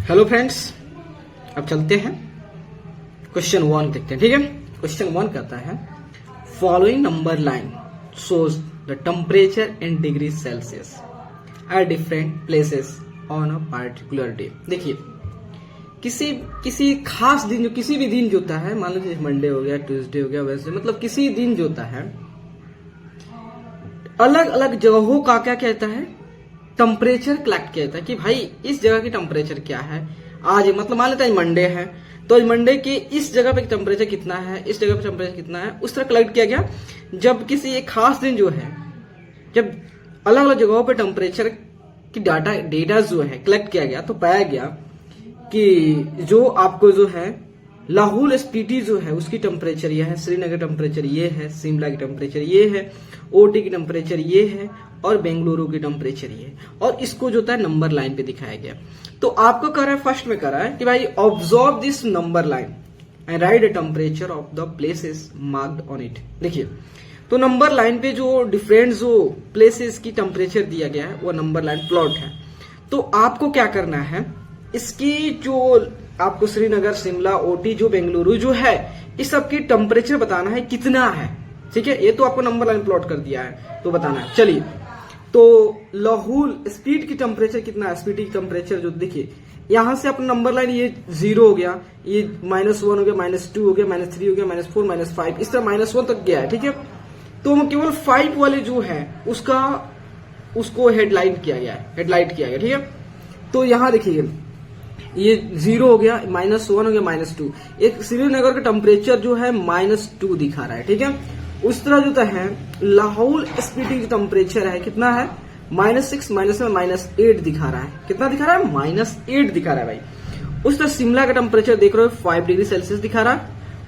Hello friends, अब चलते हैं क्वेश्चन 1 देखते हैं। ठीक है, क्वेश्चन 1 कहता है following number line shows the temperature in degree Celsius at different places on a particular day. देखिए, किसी खास दिन, जो किसी भी दिन जो होता है, मान लीजिए मंडे हो गया, ट्यूसडे हो गया, वैसे मतलब किसी दिन जो होता है अलग अलग जगहों का क्या कहता है, टेम्परेचर कलेक्ट किया जाता है कि भाई इस जगह की टेम्परेचर क्या है आज। मतलब मान लेते हैं मंडे है, तो आज मंडे के इस जगह पे टेम्परेचर कितना है, इस जगह पे टेम्परेचर कितना है, उस तरह कलेक्ट किया गया। जब किसी एक खास दिन जो है, जब अलग अलग जगहों पे टेम्परेचर की डेटा जो है कलेक्ट किया गया, तो पाया गया कि जो आपको जो है लाहौल स्पीति जो है उसकी टेम्परेचर ये है, श्रीनगर टेम्परेचर ये है, शिमला की टेम्परेचर ये है, ओटी की टेम्परेचर ये है और बेंगलुरु की टेम्परेचर ये है। और इसको जो है नंबर लाइन पे दिखाया गया। तो आपको कह रहा है, फर्स्ट में कह रहा है कि भाई observe this number line and right the temperature of the places marked on it. देखिए, तो नंबर लाइन पे जो डिफरेंट जो प्लेसेस की टेम्परेचर दिया गया है वो नंबर लाइन प्लॉट है। तो आपको क्या करना है, इसकी जो आपको श्रीनगर, शिमला, ओटी, जो बेंगलुरु जो है, इस सब की टेम्परेचर बताना है कितना है। ठीक है, ये तो आपको नंबर लाइन प्लॉट कर दिया है, तो बताना है। चलिए, तो लाहौल स्पीड की टेम्परेचर कितना है, स्पीड की टेम्परेचर जो देखिए यहां से अपना नंबर लाइन ये 0 हो गया, ये -1 हो गया, -2 हो गया, -3 हो गया, -4, -5, इस तरह -1 तक गया है। ठीक है, तो हम केवल 5 वाले जो है उसको हेडलाइट किया गया है। ठीक है, तो यहां देखिए ये 0 हो गया, -1 हो गया, -2। एक श्रीनगर का टेम्परेचर जो है -2 दिखा रहा है। ठीक है, उस तरह जो है लाहौल स्पीति की टेम्परेचर है कितना है, -6, -8 दिखा रहा है। कितना दिखा रहा है, -8 दिखा रहा है भाई। उस तरह शिमला का टेम्परेचर देख रहे हो 5 डिग्री सेल्सियस दिखा रहा है।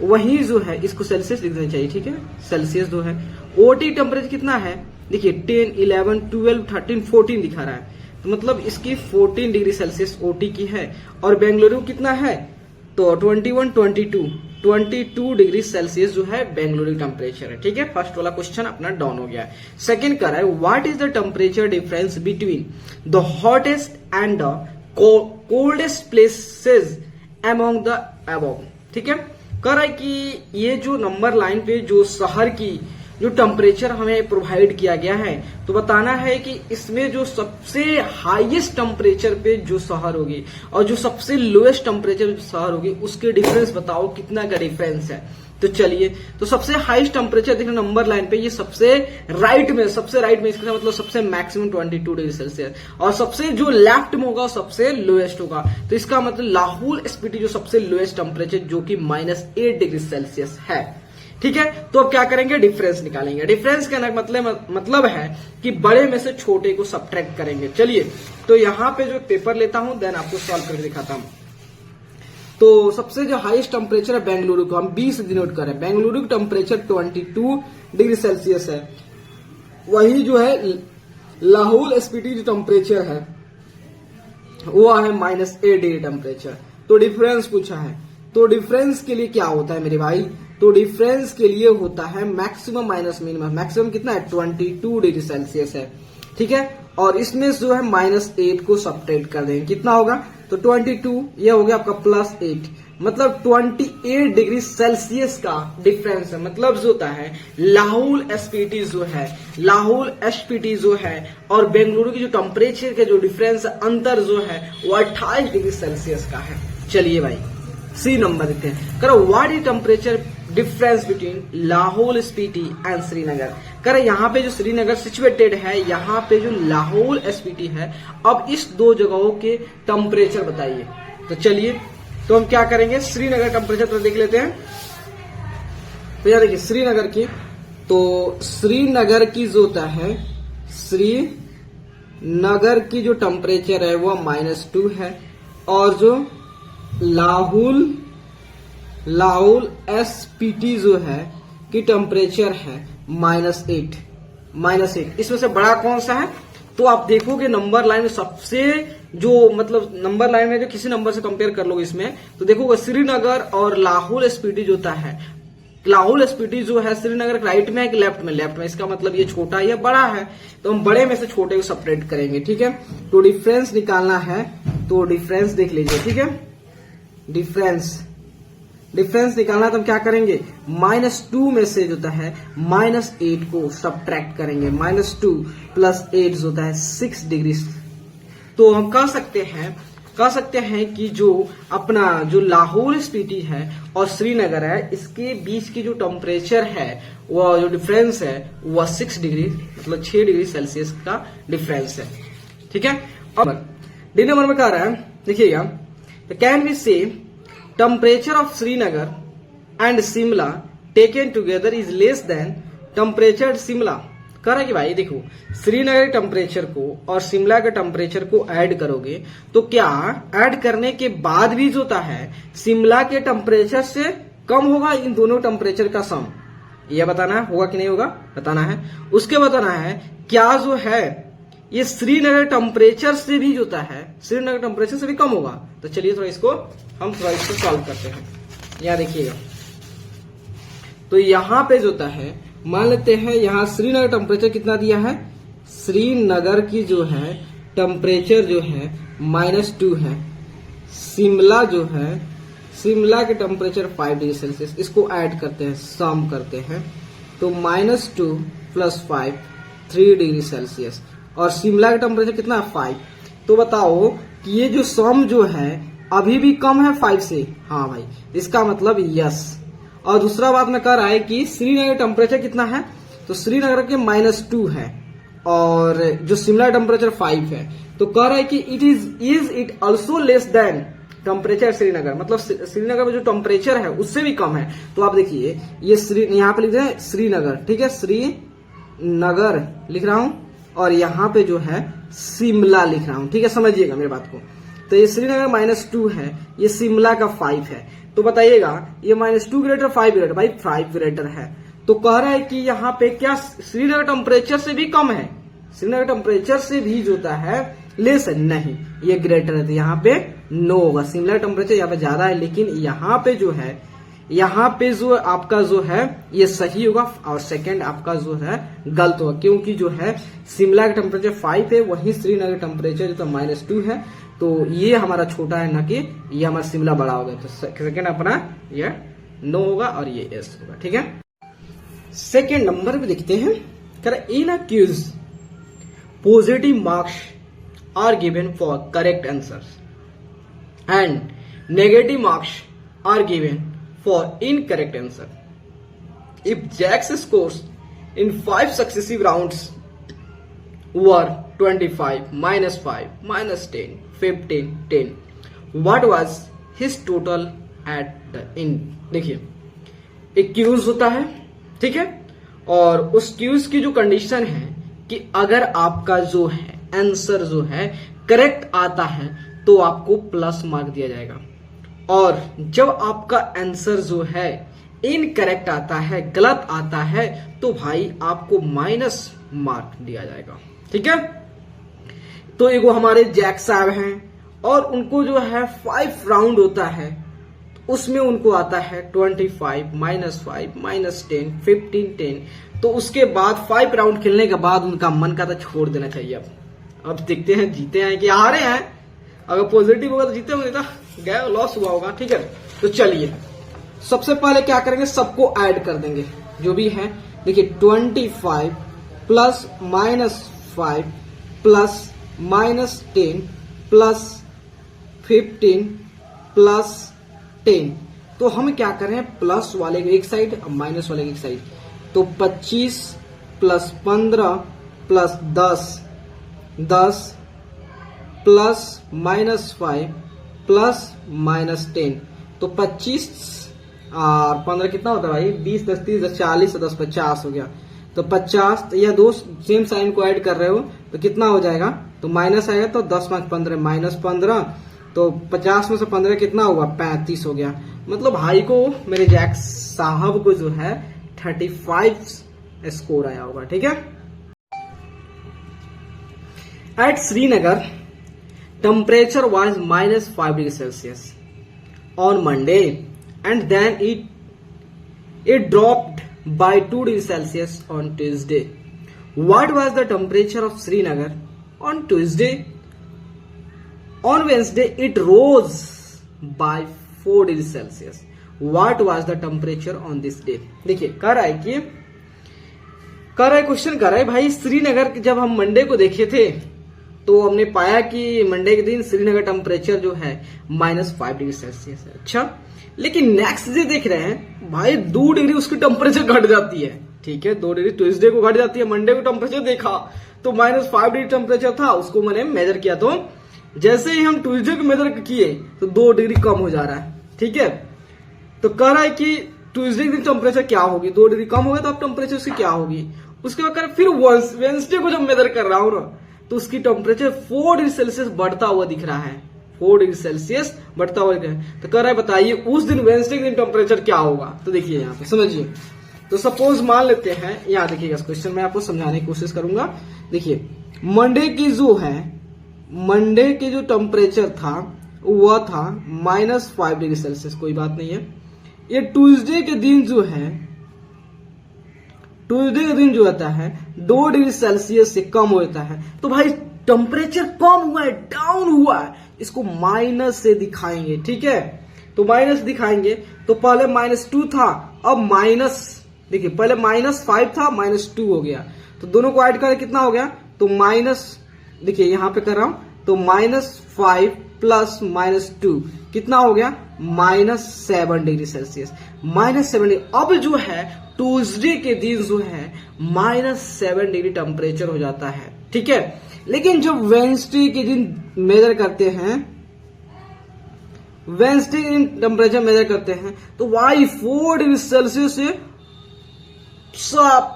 वही जो है इसको सेल्सियस लिख देना चाहिए। ठीक है, सेल्सियस जो है। ओटी टेम्परेचर कितना है, देखिए 10, 11, 12, 13, 14 दिखा रहा है। तो मतलब इसकी 14 डिग्री सेल्सियस ओटी की है। और बेंगलुरु कितना है, तो 21, 22 डिग्री सेल्सियस जो है बेंगलुरु टेम्परेचर है। ठीक है, फर्स्ट वाला क्वेश्चन अपना डाउन हो गया है। सेकंड कर रहा है, what is the temperature difference between the hottest and the coldest places among the above. ठीक है, कर रहा है कि ये जो नंबर लाइन पे जो शहर की जो टेम्परेचर हमें प्रोवाइड किया गया है, तो बताना है कि इसमें जो सबसे हाईएस्ट टेम्परेचर पे जो शहर होगी और जो सबसे लोएस्ट टेम्परेचर जो शहर होगी उसके डिफरेंस बताओ, कितना का डिफरेंस है। तो चलिए, तो सबसे हाईएस्ट टेम्परेचर देखना नंबर लाइन पे, ये सबसे राइट में इसका मतलब सबसे मैक्सिमम 22 डिग्री सेल्सियस, और सबसे जो लेफ्ट में होगा सबसे लोएस्ट होगा। तो इसका मतलब लाहौल स्पीति जो सबसे लोएस्ट टेम्परेचर जो कि -8 डिग्री सेल्सियस है। ठीक है, तो अब क्या करेंगे, डिफरेंस निकालेंगे। डिफरेंस का मतलब है कि बड़े में से छोटे को सब्ट्रैक्ट करेंगे। चलिए, तो यहां पे जो पेपर लेता हूं देन आपको सॉल्व करके दिखाता हूं। तो सबसे जो हाईएस्ट टेम्परेचर है बेंगलुरु को हम 20 डिनोट करें। बेंगलुरु की टेम्परेचर 22 डिग्री सेल्सियस है। वही जो है लाहौल स्पीति जो टेम्परेचर है वो है -8 डिग्री टेम्परेचर। तो डिफरेंस पूछा है, तो डिफरेंस के लिए क्या होता है मेरे भाई, तो डिफरेंस के लिए होता है मैक्सिमम माइनस मिनिमम। मैक्सिमम कितना है, 22 डिग्री सेल्सियस है। ठीक है, और इसमें जो है -8 को सब्ट्रैक्ट कर देंगे, कितना होगा, तो 22 ये हो गया आपका +8, मतलब 28 डिग्री सेल्सियस का डिफरेंस है। मतलब जो होता है लाहौल स्पीति जो है और बेंगलुरु की जो टेम्परेचर के जो डिफरेंस अंतर जो है वो 28 डिग्री सेल्सियस का है। चलिए भाई, सी नंबर देखते हैं। करो, what is temperature difference between Lahaul Spiti and Srinagar. करे, यहाँ पे जो श्रीनगर सिचुएटेड है, यहाँ पे जो लाहौल स्पीति है, अब इस दो जगहों के टेम्परेचर बताइए। तो चलिए, तो हम क्या करेंगे, श्रीनगर टेम्परेचर तो देख लेते हैं। तो यहां देखिए श्रीनगर की, तो श्रीनगर की जो होता है, श्रीनगर की जो टेम्परेचर है वो -2 है, और जो लाहौल स्पीति जो है की टेम्परेचर है -8। इसमें से बड़ा कौन सा है, तो आप देखोगे नंबर लाइन में सबसे जो मतलब नंबर लाइन में जो किसी नंबर से कंपेयर कर लोगे इसमें, तो देखोगे श्रीनगर और लाहौल स्पीति जो होता है, लाहौल स्पीति जो है श्रीनगर राइट में है कि लेफ्ट में, इसका मतलब ये छोटा या बड़ा है, तो हम बड़े में से छोटे को सेपरेट करेंगे। ठीक है, तो डिफरेंस निकालना है तो डिफरेंस देख लीजिए, ठीक है। डिफरेंस निकालना तो हम क्या करेंगे, -2 में से जो होता है -8 को सब्ट्रैक्ट करेंगे। -2 + 8 जो होता है 6 डिग्री। तो हम कह सकते हैं कि जो अपना जो लाहौर स्पीति है और श्रीनगर है, इसके बीच की जो टेम्परेचर है, वह जो डिफरेंस है वह 6 डिग्री, मतलब 6 डिग्री सेल्सियस का डिफरेंस है, ठीक है। अब डी नंबर में कह रहा है, देखिएगा, कैन वी से temperature of Srinagar and Shimla taken together is less than temperature Shimla. कह रहा है कि भाई देखो, श्रीनगर के टेम्परेचर को और शिमला के टेम्परेचर को ऐड करोगे तो क्या ऐड करने के बाद भी जो होता है शिमला के टेम्परेचर से कम होगा इन दोनों टेम्परेचर का सम? यह बताना है, होगा कि नहीं होगा बताना है। उसके बताना है क्या जो है ये श्रीनगर टेम्परेचर से भी जो होता है श्रीनगर टेम्परेचर से भी कम होगा। तो चलिए थोड़ा इसको सॉल्व करते हैं। यहां देखिएगा, तो यहां पे जो होता है, मान लेते हैं यहां श्रीनगर टेम्परेचर कितना दिया है, श्रीनगर की जो है टेम्परेचर जो है -2 है, शिमला जो है, शिमला के टेम्परेचर 5 डिग्री सेल्सियस। इसको ऐड करते हैं, सम करते हैं, तो -2 + 5 3 डिग्री सेल्सियस, और शिमला का टेम्परेचर कितना है 5। तो बताओ कि ये जो सम जो है अभी भी कम है 5 से। हाँ भाई, इसका मतलब यस। और दूसरा बात में कह रहा है कि श्रीनगर टेम्परेचर कितना है, तो श्रीनगर के -2 है और जो शिमला टेम्परेचर 5 है। तो कह रहा है कि is it also less than temperature Srinagar, मतलब श्रीनगर में जो टेम्परेचर है उससे भी कम है। तो आप देखिए, ये यहाँ पे लिख रहे हैं श्रीनगर, ठीक है, श्रीनगर लिख रहा हूं, और यहाँ पे जो है शिमला लिख रहा हूं, ठीक है, समझिएगा मेरी बात को। तो ये श्रीनगर -2 है, ये शिमला का 5 है। तो बताइएगा ये -2 ग्रेटर 5 ग्रेटर, भाई 5 ग्रेटर है। तो कह रहा है कि यहाँ पे क्या श्रीनगर टेम्परेचर से भी कम है, श्रीनगर टेम्परेचर से भी जो होता है लेस है, नहीं ये ग्रेटर है। तो यहाँ पे नो होगा, शिमला टेम्परेचर यहाँ पे ज्यादा है, लेकिन यहाँ पे जो है, यहाँ पे जो आपका जो है ये सही होगा और सेकंड आपका जो है गलत होगा, क्योंकि जो है शिमला का टेम्परेचर 5 है, वहीं श्रीनगर टेम्परेचर जो -2 है। तो ये हमारा छोटा है, ना कि ये हमारा शिमला बड़ा होगा। तो सेकंड अपना ये नो होगा और ये एस होगा, ठीक है। सेकंड नंबर पे देखते हैं, in a quiz positive marks are given for correct answers and negative marks are given for incorrect answer. If Jack's scores in 5 successive rounds were 25, -5, -10, 15, 10, what was his total at the end? देखिए, एक cues होता है, ठीक है, और उस cues की जो कंडीशन है कि अगर आपका जो है आंसर जो है करेक्ट आता है तो आपको प्लस मार्क दिया जाएगा, और जब आपका आंसर जो है इनकरेक्ट आता है, गलत आता है, तो भाई आपको माइनस मार्क दिया जाएगा, ठीक है। तो एगो हमारे जैक साहब हैं और उनको जो है 5 राउंड होता है, उसमें उनको आता है 25, -5, -10, 15, 10। तो उसके बाद 5 राउंड खेलने के बाद उनका मन का था छोड़ देना चाहिए। अब देखते हैं जीते हैं कि हारे हैं। अगर पॉजिटिव होगा तो जीते होंगे, तो गया लॉस हुआ होगा, ठीक है। तो चलिए सबसे पहले क्या करेंगे, सबको ऐड कर देंगे जो भी है। देखिए 25 + -5 + -10 + 15 + 10। तो हम क्या कर रहे हैं, प्लस वाले एक साइड और माइनस वाले एक साइड। तो 25 + 15 + 10 10 + -5 + -10। तो 25 और 15 कितना होता है भाई, 20 10 30 10 40 10 50 हो गया। तो 50, तो यह दो सेम साइन को ऐड कर रहे हो तो कितना हो जाएगा, तो माइनस आएगा, तो 10 5 15 -15। तो 50 में से 15 कितना हुआ, 35 हो गया। मतलब भाई को, मेरे जैक साहब को जो है 35 स्कोर आया होगा, ठीक है। At Srinagar temperature was -5 degrees Celsius on Monday, and then it dropped by 2 degrees Celsius on Tuesday. What was the temperature of Srinagar on Tuesday? On Wednesday it rose by 4 degree Celsius. What was the temperature on this day. देखिए question कर रहा है भाई, श्रीनगर जब हम Monday को देखे थे तो हमने पाया कि मंडे के दिन श्रीनगर टेम्परेचर जो है -5 डिग्री सेल्सियस है। अच्छा, लेकिन नेक्स्ट डे देख रहे हैं भाई 2 डिग्री उसकी टेम्परेचर घट जाती है। ठीक है, 2 डिग्री ट्यूसडे को घट जाती है। मंडे को टेम्परेचर देखा तो -5 डिग्री टेम्परेचर था, उसको मैंने मेजर किया तो जैसे ही हम ट्यूसडे को मेजर किए तो 2 डिग्री कम हो जा रहा है। ठीक है, तो कह रहा है कि ट्यूसडे के दिन टेम्परेचर क्या होगी, 2 डिग्री कम हो गया तो अब टेम्परेचर उसकी क्या होगी। उसके बाद फिर वेंसडे को जब मेजर कर रहा हूं ना तो उसकी टेम्परेचर 4 डिग्री सेल्सियस बढ़ता हुआ दिख रहा है। 4 डिग्री सेल्सियस बढ़ता हुआ दिख रहा है। तो कह रहा है बताइए उस दिन वेंसडे के दिन टेम्परेचर क्या होगा। तो देखिए यहाँ पे समझिए, तो सपोज मान लेते हैं, यहाँ देखिएगा क्वेश्चन मैं आपको समझाने की कोशिश करूंगा। देखिए मंडे के जो टेम्परेचर था वह था -5 डिग्री सेल्सियस, कोई बात नहीं है। ये ट्यूसडे के दिन जो होता है 2 डिग्री सेल्सियस से कम होता है। तो भाई टेम्परेचर कम हुआ है, डाउन हुआ है, इसको माइनस से दिखाएंगे। ठीक है, तो माइनस दिखाएंगे तो पहले -2 था, अब देखिए पहले -5 था, -2 हो गया। तो दोनों को ऐड करें कितना हो गया, तो देखिए यहां पे कर रहा हूं तो -5 प्लस -2 कितना हो गया, -7 डिग्री सेल्सियस। -7 डिग्री। अब जो है ट्यूसडे के दिन जो है -7 डिग्री टेम्परेचर हो जाता है। ठीक है, लेकिन जब वेंसडे के दिन मेजर करते हैं, वेंसडे के दिन टेम्परेचर मेजर करते हैं तो वाई 4 डिग्री सेल्सियस से सब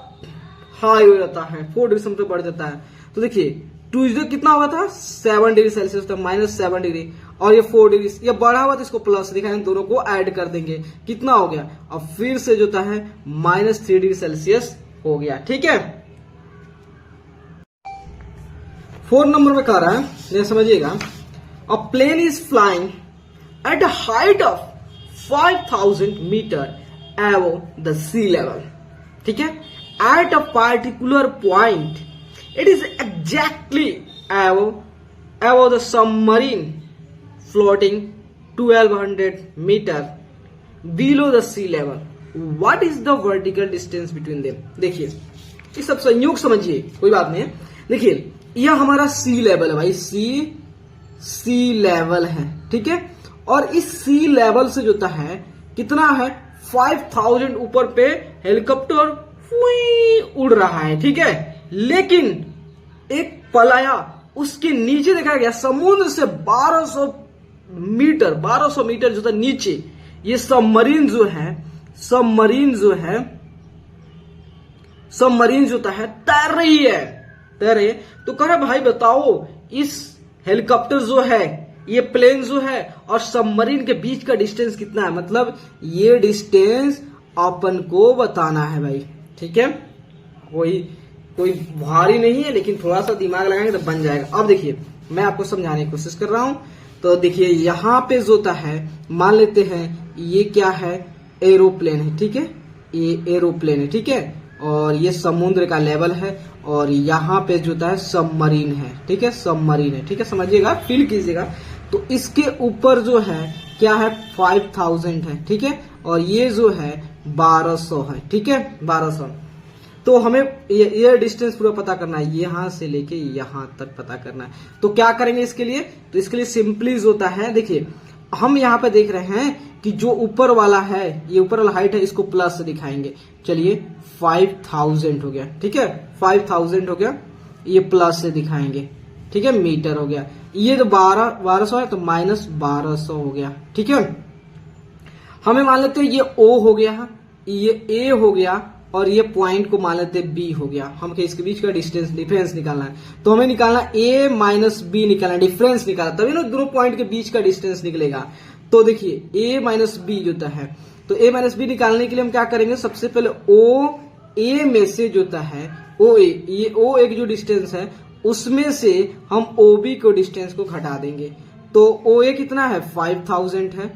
हाई हो जाता है, 4 डिग्री सेल्सियस बढ़ जाता है। तो देखिए ट्यूसडे कितना हुआ था, 7 डिग्री सेल्सियस था, -7 डिग्री, और ये 4 डिग्री, ये बढ़ा हुआ तो इसको प्लस दिखाएंगे, दोनों को ऐड कर देंगे, कितना हो गया, अब फिर से जो है -3 डिग्री सेल्सियस हो गया। ठीक है, 4 नंबर में कह रहा है, ये समझिएगा, a plane is flying at a height of 5000 metre above the sea level. ठीक है, at a particular point it is exactly above the submarine floating 1200 meter below the sea level. What is the vertical distance between them? देखिए ये सब संयोग समझिए, कोई बात नहीं है। देखिए यह हमारा सी लेवल है भाई, सी लेवल है। ठीक है, और इस सी लेवल से जो है कितना है, 5000 ऊपर पे हेलीकॉप्टर उड़ रहा है। ठीक है, लेकिन एक पलाया उसके नीचे देखा गया समुद्र से 1200 मीटर जो था नीचे, ये सबमरीन जो है तैर रही है। तो कह रहा भाई बताओ इस हेलीकॉप्टर जो है, ये प्लेन जो है और सबमरीन के बीच का डिस्टेंस कितना है, मतलब ये डिस्टेंस अपन को बताना है भाई। ठीक है, कोई भारी नहीं है, लेकिन थोड़ा सा दिमाग लगाएंगे तो बन जाएगा। अब देखिए मैं आपको समझाने की कोशिश कर रहा हूं। तो देखिए यहाँ पे जो है मान लेते हैं ये क्या है, एरोप्लेन है। ठीक है, ये एरोप्लेन है। ठीक है, और ये समुद्र का लेवल है, और यहाँ पे जो है सबमरीन है। ठीक है, सबमरीन है। ठीक है, समझिएगा, फील कीजिएगा। तो इसके ऊपर जो है क्या है, 5000 है। ठीक है, और ये जो है 1200 है। ठीक है, 1200। तो हमें ये डिस्टेंस पूरा पता करना है, यहां से लेके यहां तक पता करना है। तो क्या करेंगे इसके लिए, तो इसके लिए सिंपली होता है, देखिए हम यहाँ पे देख रहे हैं कि जो ऊपर वाला है, ये ऊपर वाला हाइट है, इसको प्लस से दिखाएंगे। चलिए 5000 हो गया। ठीक है, 5000 हो गया, ये प्लस से दिखाएंगे। ठीक है, मीटर हो गया। ये जो 1200 है तो -1200 हो गया। ठीक है, हमें मान लेते हैं ये O हो गया, ये A हो गया, और ये पॉइंट को मान लेते बी हो गया। हम इसके बीच का डिफरेंस निकालना है, तो हमें निकालना ए माइनस बी निकालना, डिफरेंस निकालना, तभी ना दोनों पॉइंट के बीच का डिस्टेंस निकलेगा। तो देखिए ए माइनस बी जो है, तो ए माइनस बी निकालने के लिए हम क्या करेंगे, सबसे पहले ओ ए में से जो है ओ ए, ये ओ एक जो डिस्टेंस है उसमें से हम ओ बी को डिस्टेंस को घटा देंगे। तो ओ ए कितना है, 5000 है।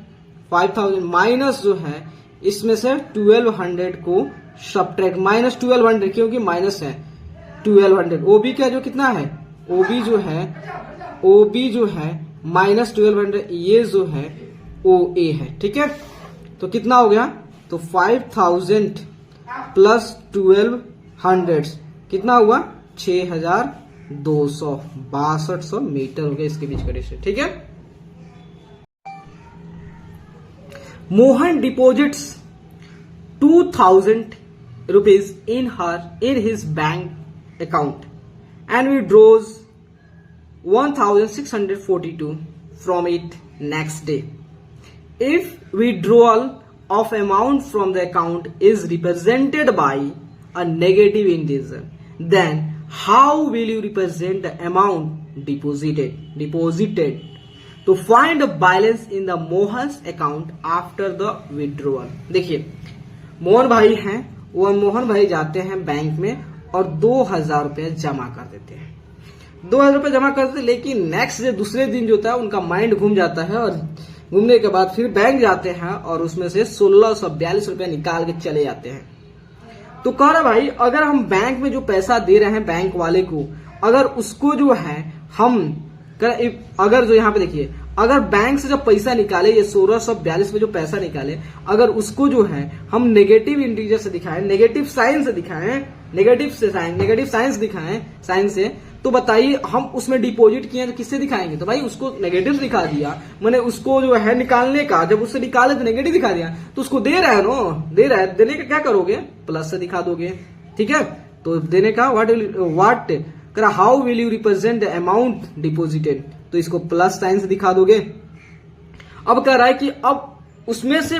5000 माइनस जो है इसमें से 1200 को सब्ट्रैक्ट, -1200 क्योंकि माइनस है 1200। ओबी का जो कितना है, ओबी जो है -1200 ये जो है OA है, ठीक है। तो कितना हो गया, तो 5000 प्लस 1200 कितना हुआ, 6200 मीटर हो गया इसके बीच का डिस्टेंस, ठीक है। Mohan deposits 2000 rupees in his bank account and withdraws 1642 from it next day. If withdrawal of amount from the account is represented by a negative integer, then how will you represent the amount deposited to find the balance in the Mohan's account after the withdrawal? देखिए, मोहन भाई हैं, वो मोहन भाई जाते हैं bank में और 2000 रुपये जमा कर देते हैं। 2000 रुपये जमा करते, लेकिन नेक्स्ट डे दूसरे दिन जो होता है उनका माइंड घूम जाता है और घूमने के बाद फिर बैंक जाते हैं और उसमें से 1642 रुपये निकाल के चले जाते हैं। तो कह रहा भाई, अगर हम बैंक में जो पैसा दे रहे हैं बैंक वाले को, अगर उसको जो है हम अगर जो यहाँ पे देखिए, अगर बैंक से जब पैसा निकाले, ये 1642 में जो पैसा निकाले, अगर उसको जो है हम नेगेटिव इंटीजर से दिखाएं, नेगेटिव साइन से दिखाएं, नेगेटिव साइंस दिखाएं, साइन से, तो बताइए हम उसमें डिपॉजिट किए तो किससे दिखाएंगे? तो भाई उसको नेगेटिव दिखा दिया, मैंने उसको जो है निकालने का, जब उससे निकाले तो नेगेटिव दिखा दिया, तो उसको दे रहा है नो, दे रहा है, देने का क्या करोगे, प्लस से दिखा दोगे, ठीक है। तो देने का what how will you represent the amount deposited, तो इसको प्लस साइन से दिखा दोगे। अब कह रहा है कि अब उसमें से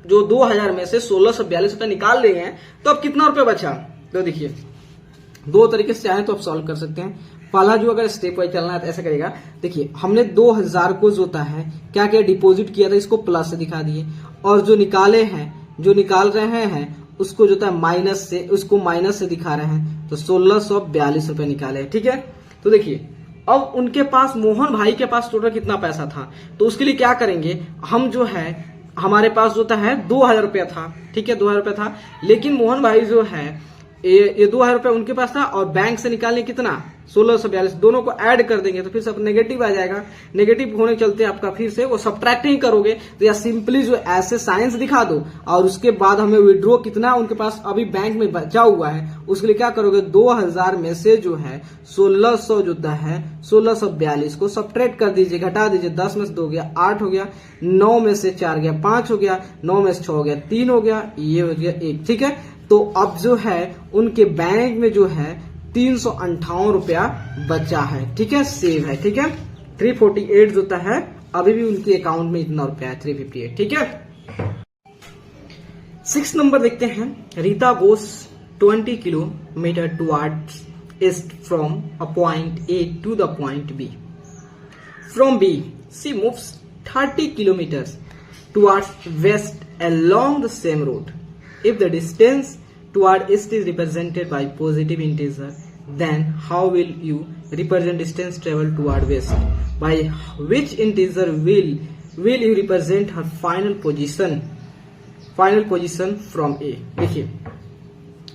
जो 2000 में से 1642 रुपए निकाल रहे हैं, तो अब कितना रुपए बचा? तो देखिए, दो तरीके से चाहे तो आप सॉल्व कर सकते हैं। पहला जो अगर स्टेप वाइज चलना है तो ऐसा करेगा, देखिए हमने 2000 को जो होता है क्या क्या डिपॉजिट किया था, इसको प्लस से दिखा दिए, और जो निकाले हैं, जो निकाल रहे हैं उसको जो था माइनस से, उसको माइनस से दिखा रहे हैं, तो 1642 रुपए निकाले, ठीक है। तो देखिए अब उनके पास, मोहन भाई के पास टोटल कितना पैसा था, तो उसके लिए क्या करेंगे हम, जो है हमारे पास जो है 2000 रुपया था, ठीक है, 2000 रुपया था, लेकिन मोहन भाई जो है ये 2000 रुपया उनके पास था और बैंक से निकालने कितना 1642, दोनों को ऐड कर देंगे तो फिर सब नेगेटिव आ जाएगा। नेगेटिव होने के चलते आपका फिर से वो सब्ट्रैक्टिंग करोगे, तो या सिंपली जो ऐसे साइंस दिखा दो और उसके बाद हमें विड्रॉ कितना उनके पास अभी बैंक में बचा हुआ है, उसके लिए क्या करोगे, 2000 में से जो है 1600 जो है 1642 को सब्ट्रैक्ट कर दीजिए, घटा दीजिए, 10 में से 2 गया 8 हो गया, 9 में से 4 गया 5 हो गया, 9 में से 6 हो गया 3 हो गया, ये हो गया 1, ठीक है। तो अब जो है उनके बैंक में जो है 358 रुपया बचा है, ठीक है, सेव है, ठीक है। 348 जो है अभी भी उनके अकाउंट में इतना रुपया है, 358, ठीक है। 6 नंबर देखते हैं। Rita goes 20 kilometre towards east from a point A to the point B. From B she moves 30 kilometres towards west along the same road. If the distance toward east is represented by positive integer, then how will you represent distance traveled toward west? By which integer will you represent her final position from A? देखिए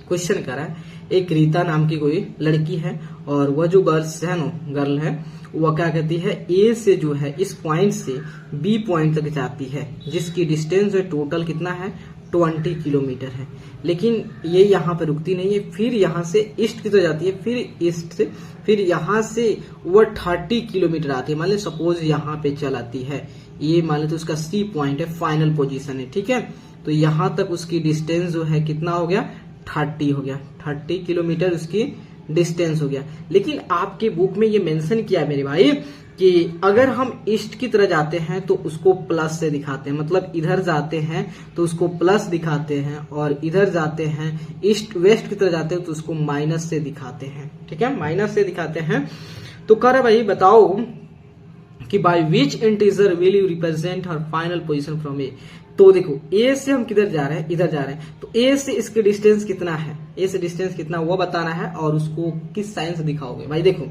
question कर रहा है, एक रीता नाम की कोई लड़की है और वह जो गर्ल है वह क्या कहती है, ए से जो है इस पॉइंट से बी पॉइंट तक जाती है, जिसकी डिस्टेंस जो टोटल कितना है 20 किलोमीटर है। लेकिन ये यहाँ पे रुकती नहीं है, फिर यहाँ से ईस्ट की तरफ जाती है, फिर ईस्ट से फिर यहाँ से वो 30 किलोमीटर आती है। मान ली सपोज यहाँ पे चलाती है, ये मान ली तो उसका सी पॉइंट है, फाइनल पोजीशन है, ठीक है। तो यहाँ तक उसकी डिस्टेंस जो है कितना हो गया, 30 हो गया, 30 किलोमीटर उसकी डिस्टेंस हो गया। लेकिन आपके बुक में ये मेंशन किया है मेरे भाई कि अगर हम ईस्ट की तरह जाते हैं तो उसको प्लस से दिखाते हैं, मतलब इधर जाते हैं तो उसको प्लस दिखाते हैं, और इधर जाते हैं ईस्ट वेस्ट की तरह जाते हैं तो उसको माइनस से दिखाते हैं, ठीक है, माइनस से दिखाते हैं। तो कर भाई बताओ कि by which integer will you represent her final position from A. तो देखो ए से हम किधर जा रहे हैं, इधर जा रहे हैं, तो ए से इसके डिस्टेंस कितना है, ए से डिस्टेंस कितना वो बताना है और उसको किस साइन से दिखाओगे। भाई देखो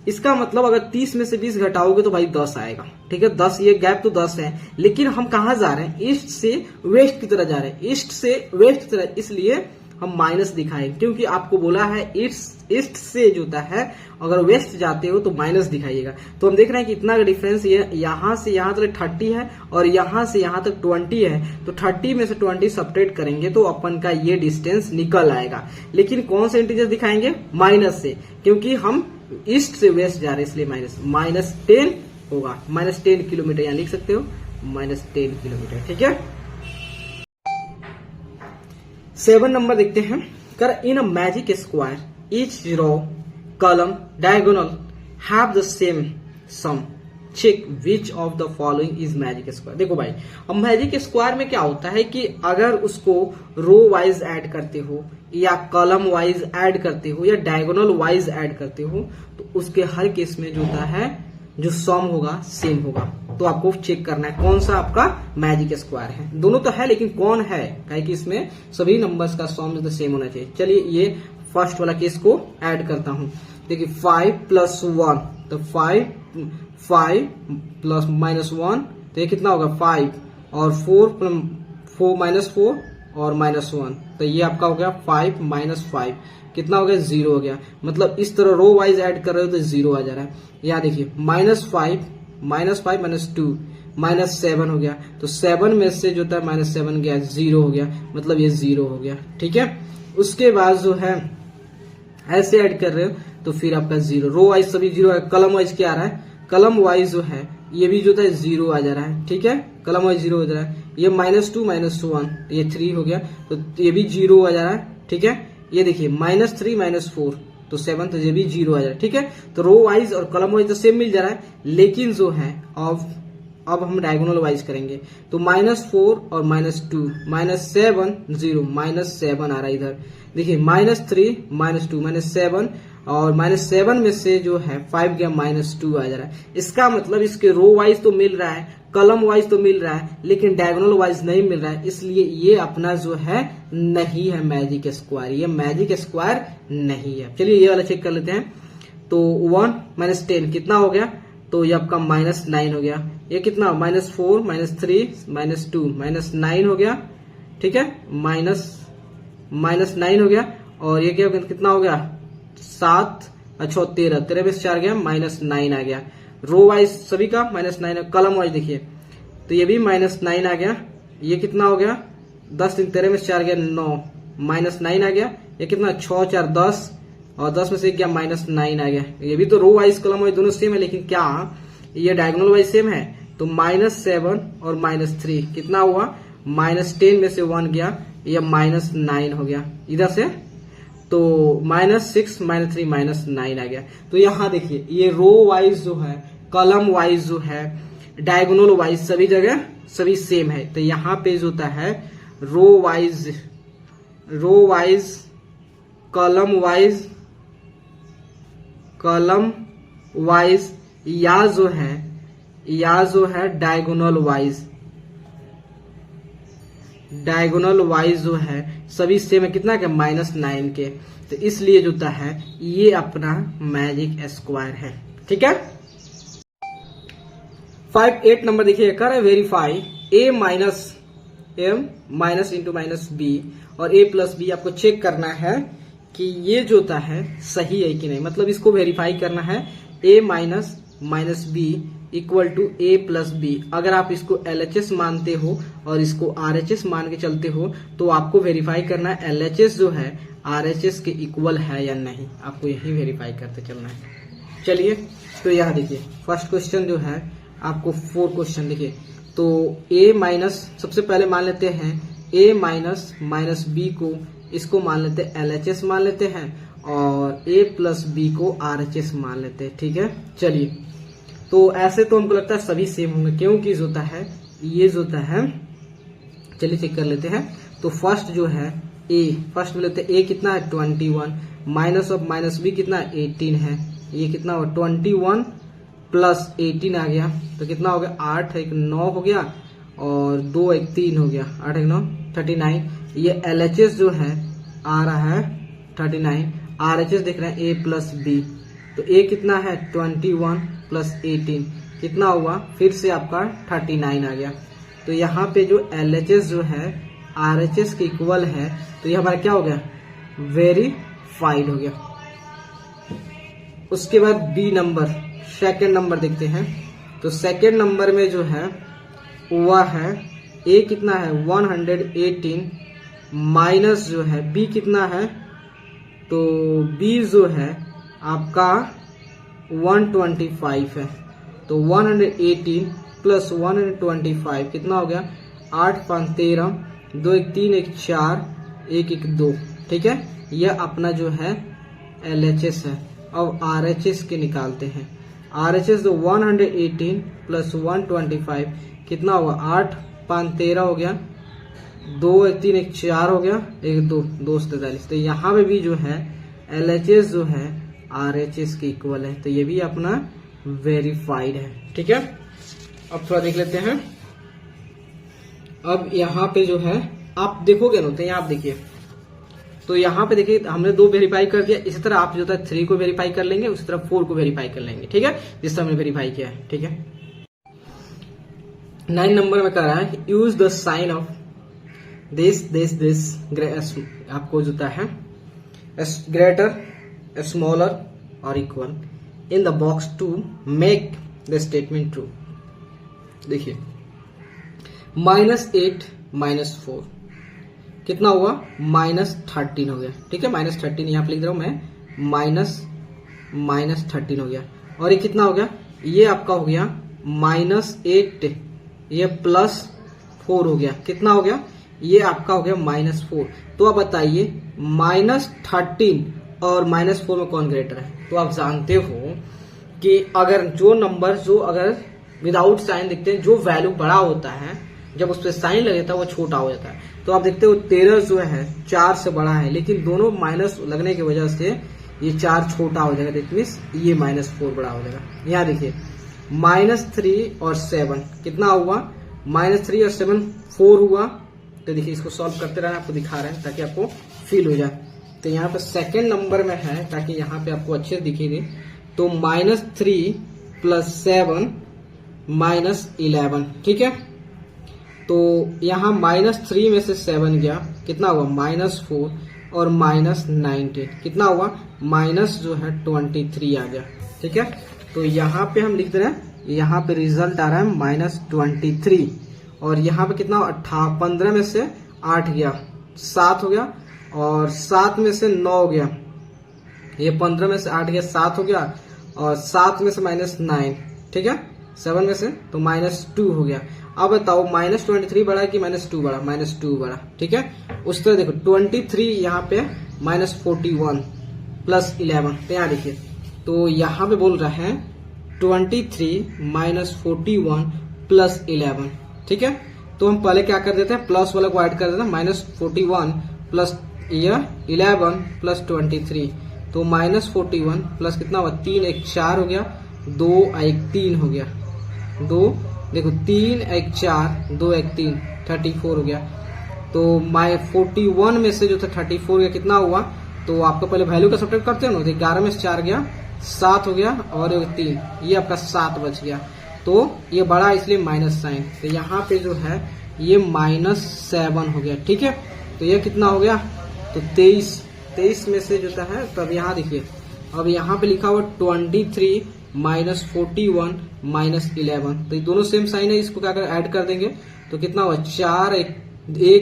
इसका मतलब अगर 30 में से 20 घटाओगे तो भाई 10 आएगा, ठीक है, 10, ये गैप तो 10 है। लेकिन हम कहाँ जा रहे हैं, ईस्ट से वेस्ट की तरह जा रहे हैं, ईस्ट से वेस्ट की तरह, इसलिए हम माइनस दिखाएं, क्योंकि आपको बोला है ईस्ट से जो होता है अगर वेस्ट जाते हो तो माइनस दिखाइएगा। तो हम देख रहे हैं कि इतना का डिफरेंस ये यहां से यहां तक 30 है और यहां से यहां तक 20 है। तो 30 में से 20 सब्ट्रैक्ट करेंगे तो अपन का ये डिस्टेंस निकल आएगा। लेकिन कौन सा इंटीजर दिखाएंगे? माइनस से, क्योंकि हम ईस्ट से वेस्ट जा रहे हैं, इसलिए -10 होगा। -10 किलोमीटर यहां लिख सकते हो, -10 किलोमीटर। ठीक है। 7 नंबर देखते हैं। कर in a magic square each row column diagonal have the same sum, check which of the following is magic square. देखो भाई, अब मैजिक स्क्वायर में क्या होता है कि अगर उसको रो वाइज ऐड करते हो या कॉलम वाइज ऐड करते हो या डायगोनल वाइज ऐड करते हो तो उसके हर केस में जो होता है जो सम होगा सेम होगा। तो आपको चेक करना है कौन सा आपका मैजिक स्क्वायर है। दोनों तो है लेकिन कौन है, काहे कि इसमें सभी नंबर्स का सम जो सेम होना चाहिए। चलिए ये फर्स्ट वाला केस को ऐड करता हूं। देखिए 5 + 1, तो 5 प्लस -1 तो ये कितना होगा 5 और 4 -4 और -1 तो ये आपका हो गया 5 - 5 कितना हो गया 0 हो गया। मतलब इस तरह रो वाइज ऐड कर रहे हो तो 0 आ जा रहा है। यहाँ देखिए -5 -2 -7 हो गया, तो 7 में से जो था -7 गया 0 हो गया, मतलब ये 0 हो गया। ठीक है। उसके बाद जो है ऐसे ऐड कर रहे हो तो फिर आपका 0, रो वाइज सभी 0 है। कलम वाइज क्या आ रहा है? कलम वाइज जो है ये भी जो था 0 आ जा रहा है। ठीक है, कलम वाइज 0 हो जा रहा है। ये -2 -1 ये 3 हो गया, तो ये भी 0 आ जा रहा है। ठीक है, ये देखिए -3 -4 तो 7, तो ये भी 0 आ जा रहा है। ठीक है, तो रो वाइज और कलम वाइज तो सेम मिल जा रहा है, लेकिन जो है अब हम डायगोनल वाइज करेंगे तो -4 और -2 -7 0 -7 आ रहा है इधर। देखिए -3 -2 -7 और -7 में से जो है 5 गया -2 आ जा रहा है। इसका मतलब इसके रो वाइज तो मिल रहा है, कलम वाइज तो मिल रहा है, लेकिन डायगोनल वाइज नहीं मिल रहा है, इसलिए ये अपना जो है नहीं है मैजिक स्क्वायर, ये मैजिक स्क्वायर नहीं है। चलिए ये वाला चेक कर लेते हैं। तो 1 - 10 कितना हो गया? तो ये आपका -9 हो गया। ये कितना -4 -3 -2 -9 हो गया। ठीक है, -9 हो गया। और ये क्या कितना हो गया 7 अच्छा 13 में से 4 गया -9 आ गया। रो वाइज सभी का -9 है। कलम वाइज देखिए तो ये भी -9 आ गया। ये कितना हो गया 10 3 13 में से 4 गया 9 -9 आ गया। ये कितना 6 4 10 और 10 में से गया -9 आ गया। ये भी तो रो वाइज कलम वाइज दोनों सेम है, लेकिन क्या ये डायगोनल वाइज सेम है? तो -7 और -3 कितना हुआ -10 में से 1 गया, ये -9 हो गया इधर से, तो -6 -3 -9 आ गया। तो यहाँ देखिए ये रो वाइज जो है, कलम वाइज जो है, डायगोनल वाइज सभी जगह सभी सेम है। तो यहाँ पे जो होता है रो वाइज कलम वाइज या जो है डायगोनल वाइज जो है सभी सेम है। कितना के -9 के, तो इसलिए जो होता है ये अपना मैजिक स्क्वायर है। ठीक है। 8 नंबर देखिए, कर वेरीफाई a - b और a + b आपको चेक करना है कि ये जो होता है सही है कि नहीं, मतलब इसको वेरीफाई करना है। a - b equal to a + b। अगर आप इसको LHS मानते हो और इसको RHS मान के चलते हो तो आपको वेरीफाई करना है LHS जो है RHS के इक्वल है या नहीं, आपको यही वेरीफाई करते चलना है। चलिए तो यहाँ देखिए फर्स्ट क्वेश्चन जो है आपको 4 क्वेश्चन देखिए। तो a- सबसे पहले मान लेते हैं a - b को, इसको मान लेते हैं LHS मान लेते हैं, और a + b को RHS मान लेते हैं। ठीक है, चलिए तो ऐसे तो हमको लगता है सभी सेम होंगे, क्योंकि जो होता है ये जो होता है, चलिए चेक कर लेते हैं। तो फर्स्ट जो है फर्स्ट में लेते हैं a कितना है 21 -b कितना 18 है। ये कितना होगा 21 + 18 आ गया, तो कितना हो गया 8 1 9 हो गया, और 2 1 3 हो गया, 8 1 9 39। ये LHS जो है आ रहा है 39, RHS देख रहे हैं a + b, तो a कितना है 21 + 18 कितना हुआ फिर से आपका 39 आ गया। तो यहाँ पे जो LHS जो है RHS के इक्वल है तो ये हमारा क्या हो गया, वेरीफाइड हो गया। उसके बाद बी नंबर, सेकंड नंबर देखते हैं। तो सेकंड नंबर में जो है वह है ए कितना है 118 माइनस जो है बी कितना है, तो बी जो है आपका 125 है। तो 118 प्लस 125 कितना हो गया, 8 5 13, 2 1 3 1 4 1 1 2, ठीक है। यह अपना जो है LHS है। अब RHS के निकालते हैं। RHS तो 118 प्लस 125 कितना होगा, 8 5 13 हो गया, 2 1 3 1 4 हो गया, 1 2 2 43। तो यहाँ पे भी जो है LHS जो है RHS के इक्वल है, तो ये भी अपना वेरीफाइड है, ठीक है। अब थोड़ा देख लेते हैं। अब यहाँ पे जो है आप देखोगे ना, तो यहाँ आप देखिए, तो यहाँ पे देखिए हमने 2 वेरीफाई कर दिया। इसी तरह आप जो है 3 को वेरीफाई कर लेंगे, उसी तरह 4 को वेरीफाई कर लेंगे, ठीक है, जिस तरह हमने वेरीफाई किया है, ठीक है। 9 नंबर में कह रहा है use the sign of this आपको जो है ग्रेटर स्मॉलर और equal in the box to make the statement true. देखिए -8 -4 कितना हुआ, -13 हो गया, ठीक है। -13 यहाँ पे लिख रहा हूं मैं, -13 हो गया। और ये कितना हो गया, ये आपका हो गया -8, ये +4 हो गया, कितना हो गया, ये आपका हो गया -4। तो आप बताइए -13 और -4 में कौन ग्रेटर है। तो आप जानते हो कि अगर जो नंबर जो अगर विदाउट साइन दिखते हैं, जो वैल्यू बड़ा होता है, जब उस पर साइन लग जाता है वो छोटा हो जाता है। तो आप देखते हो 13 जो है 4 से बड़ा है, लेकिन दोनों माइनस लगने की वजह से ये 4 छोटा हो जाएगा, दैट मीन्स ये -4 बड़ा हो जाएगा। यहाँ देखिए -3 और 7 कितना हुआ, -3 और 7 4 हुआ। तो देखिए इसको सॉल्व करते रहना, आपको दिखा रहे हैं ताकि आपको फील हो जाए। तो यहाँ पे सेकंड नंबर में है, ताकि यहाँ पे आपको अच्छे से दिखेगी। तो -3 + 7 -11, ठीक है। तो यहाँ -3 में से 7 गया, कितना हुआ, -4 और -19 कितना हुआ, जो है 23 आ गया, ठीक है। तो यहाँ पे हम लिख दे रहे हैं, यहाँ पे रिजल्ट आ रहा है -23। और यहाँ पे कितना, 15 में से 8 गया, 7 हो गया, और 7 में से 9 हो गया, ये 15 में से 8 गया, 7 हो गया, और 7 में से -9, ठीक है, 7 में से, तो -2 हो गया। अब बताओ -23 बड़ा है कि -2 बड़ा, -2 बड़ा, ठीक है। उस तरह देखो 23 यहाँ पे -41 + 11, तो यहाँ देखिए, तो यहाँ पे बोल रहा है 23 -41 + 11, ठीक है। तो हम पहले क्या कर देते हैं, प्लस वाला को ऐड कर देते हैं, -41 + 11 + 23, तो -41 प्लस कितना हुआ, 3 1 4 हो गया, 2 1 3 हो गया, 2 देखो 3 1 4 2 1 3 34 हो गया। तो 41 में से जो था 34 गया, कितना हुआ, तो आपको पहले वैल्यू का सब्ट्रैक्ट करते हो ना, तो 11 में से 4 गया, 7 हो गया, और 3, ये आपका 7 बच गया। तो ये बड़ा इसलिए माइनस साइन, तो यहाँ पे जो है ये -7 हो गया, ठीक है। तो ये कितना हो गया, तो 23 में से जो है, तो अब यहाँ देखिए, अब यहाँ पे लिखा हुआ 23 -41 -11, तो ये दोनों सेम साइन है, इसको क्या कर ऐड कर देंगे, तो कितना हुआ, 4 1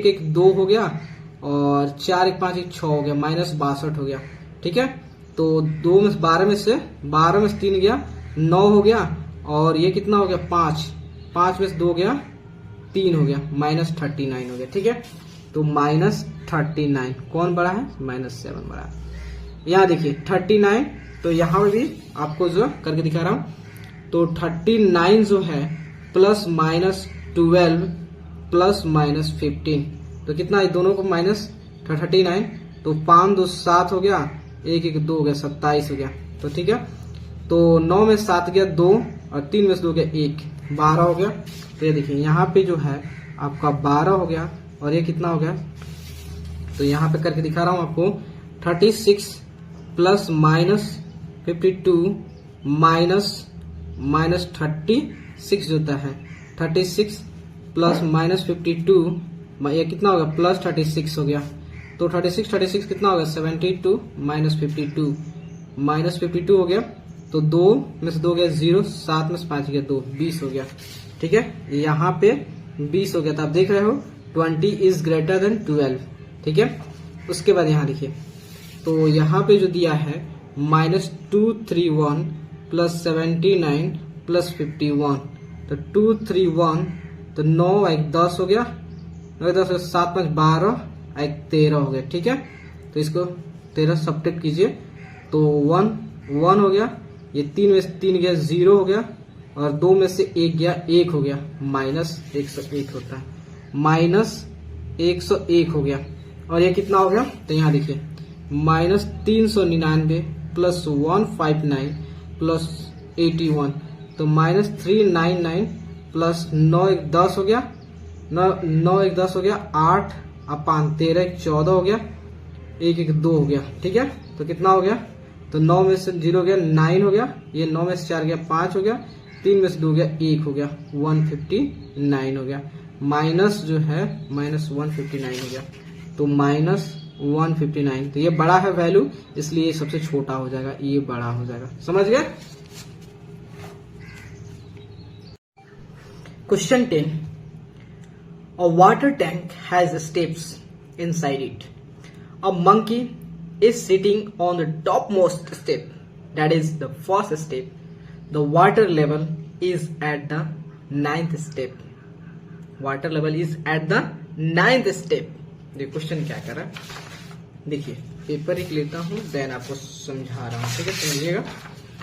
1 2 हो गया, और 4 1 5 1 6 हो गया, -62 हो गया, ठीक है। तो 2 में 12 में से 3 गया, 9 हो गया, और ये कितना हो गया, 5 में से 2 गया, 3 हो गया, -39 हो गया, ठीक है। तो -39 कौन बड़ा है, -7 बड़ा है। यहाँ देखिए 39, तो यहाँ पे भी आपको जो करके दिखा रहा हूं, तो 39 जो है +-12 +-15, तो कितना है, दोनों को -39, तो 5 2 7 हो गया, 1 1 2 हो गया, 27 हो गया, तो ठीक है। तो 9 में 7 गया 2, और 3 में से 2 गया 1, 12 हो गया। तो ये देखिए यहाँ पे जो है आपका 12 हो गया, और ये कितना हो गया, तो यहाँ पे करके दिखा रहा हूं आपको, 36 +-52 -36 जो होता है, 36 +-52 ये कितना होगा प्लस 36 हो गया। तो 36 कितना होगा 72 माइनस 52 हो गया। तो 2 में से 2 गया 0, 7 में से 5 गया 2, 20 हो गया। ठीक है, यहाँ पे 20 हो गया। तो आप देख रहे हो 20 इज ग्रेटर देन 12। ठीक है, उसके बाद यहाँ देखिए, तो यहाँ पे जो दिया है -231 प्लस 79 प्लस 51, तो 231, तो 9 एक 10 हो गया, 9 10 7 5 12 एक 13 हो गया। ठीक है, तो इसको 13 सब्ट्रैक्ट कीजिए, तो 1 हो गया। ये 3 में से 3 गया 0 हो गया, और 2 में से 1 गया 1 हो गया, -101 होता है, -101 हो गया। और ये कितना हो गया, तो यहाँ देखिए -399 प्लस 159 प्लस 81, तो -399 प्लस 9 एक 10 हो गया, 9 एक 10 हो गया, 8 अपान 13 एक 14 हो गया, 1 एक 2 हो गया। ठीक है, तो कितना हो गया, तो 9 में से 0 गया 9 हो गया, ये 9 में से 4 गया 5 हो गया, 3 में से 2 गया 1 हो गया, 159 हो गया। माइनस जो है -159 हो गया, तो -159, तो ये बड़ा है वैल्यू, इसलिए ये सबसे छोटा हो जाएगा, ये बड़ा हो जाएगा। समझ गए। Question 10, a water tank has steps inside it. A monkey is sitting on the topmost step, that is the first step. The water level is at the 9th step. Water level is at the 9th step. देखिए question क्या कर रहा है, देखिए paper एक लेता हूँ, then आपको समझा रहा हूँ। ठीक है, समझिएगा।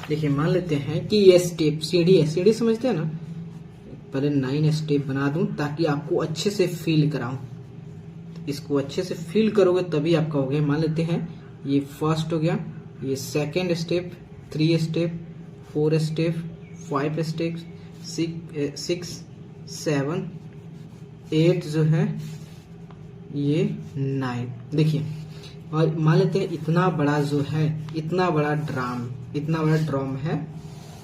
देखिए मान लेते हैं कि ये स्टेप सीढ़ी है, सीढ़ी समझते हैं ना, पहले 9 स्टेप बना दूं ताकि आपको अच्छे से फील कराऊं। इसको अच्छे से फील करोगे तभी आपका हो गया। मान लेते हैं ये फर्स्ट हो गया, ये second step, 3 step, 4 step, 5 step, 6 7 8 जो है ये 9। देखिए, और मान लेते हैं इतना बड़ा जो है, इतना बड़ा ड्रम है।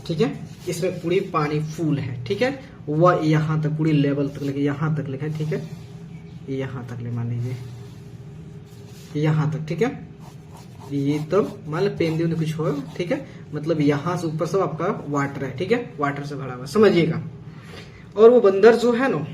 ठीक है, इसमें पूरी पानी फुल है। ठीक है, वह यहाँ तक पूरी लेवल तक लेके यहाँ तक लेके, ठीक है, यहाँ तक ले, मान लीजिए यहाँ तक। ठीक है, ये तब मान लो पेन दियो कुछ हो। ठीक है, मतलब यहाँ से ऊपर सब आपका वाटर है। ठीक है, वाटर से भरा हुआ, समझिएगा। और वो बंदर जो है ना,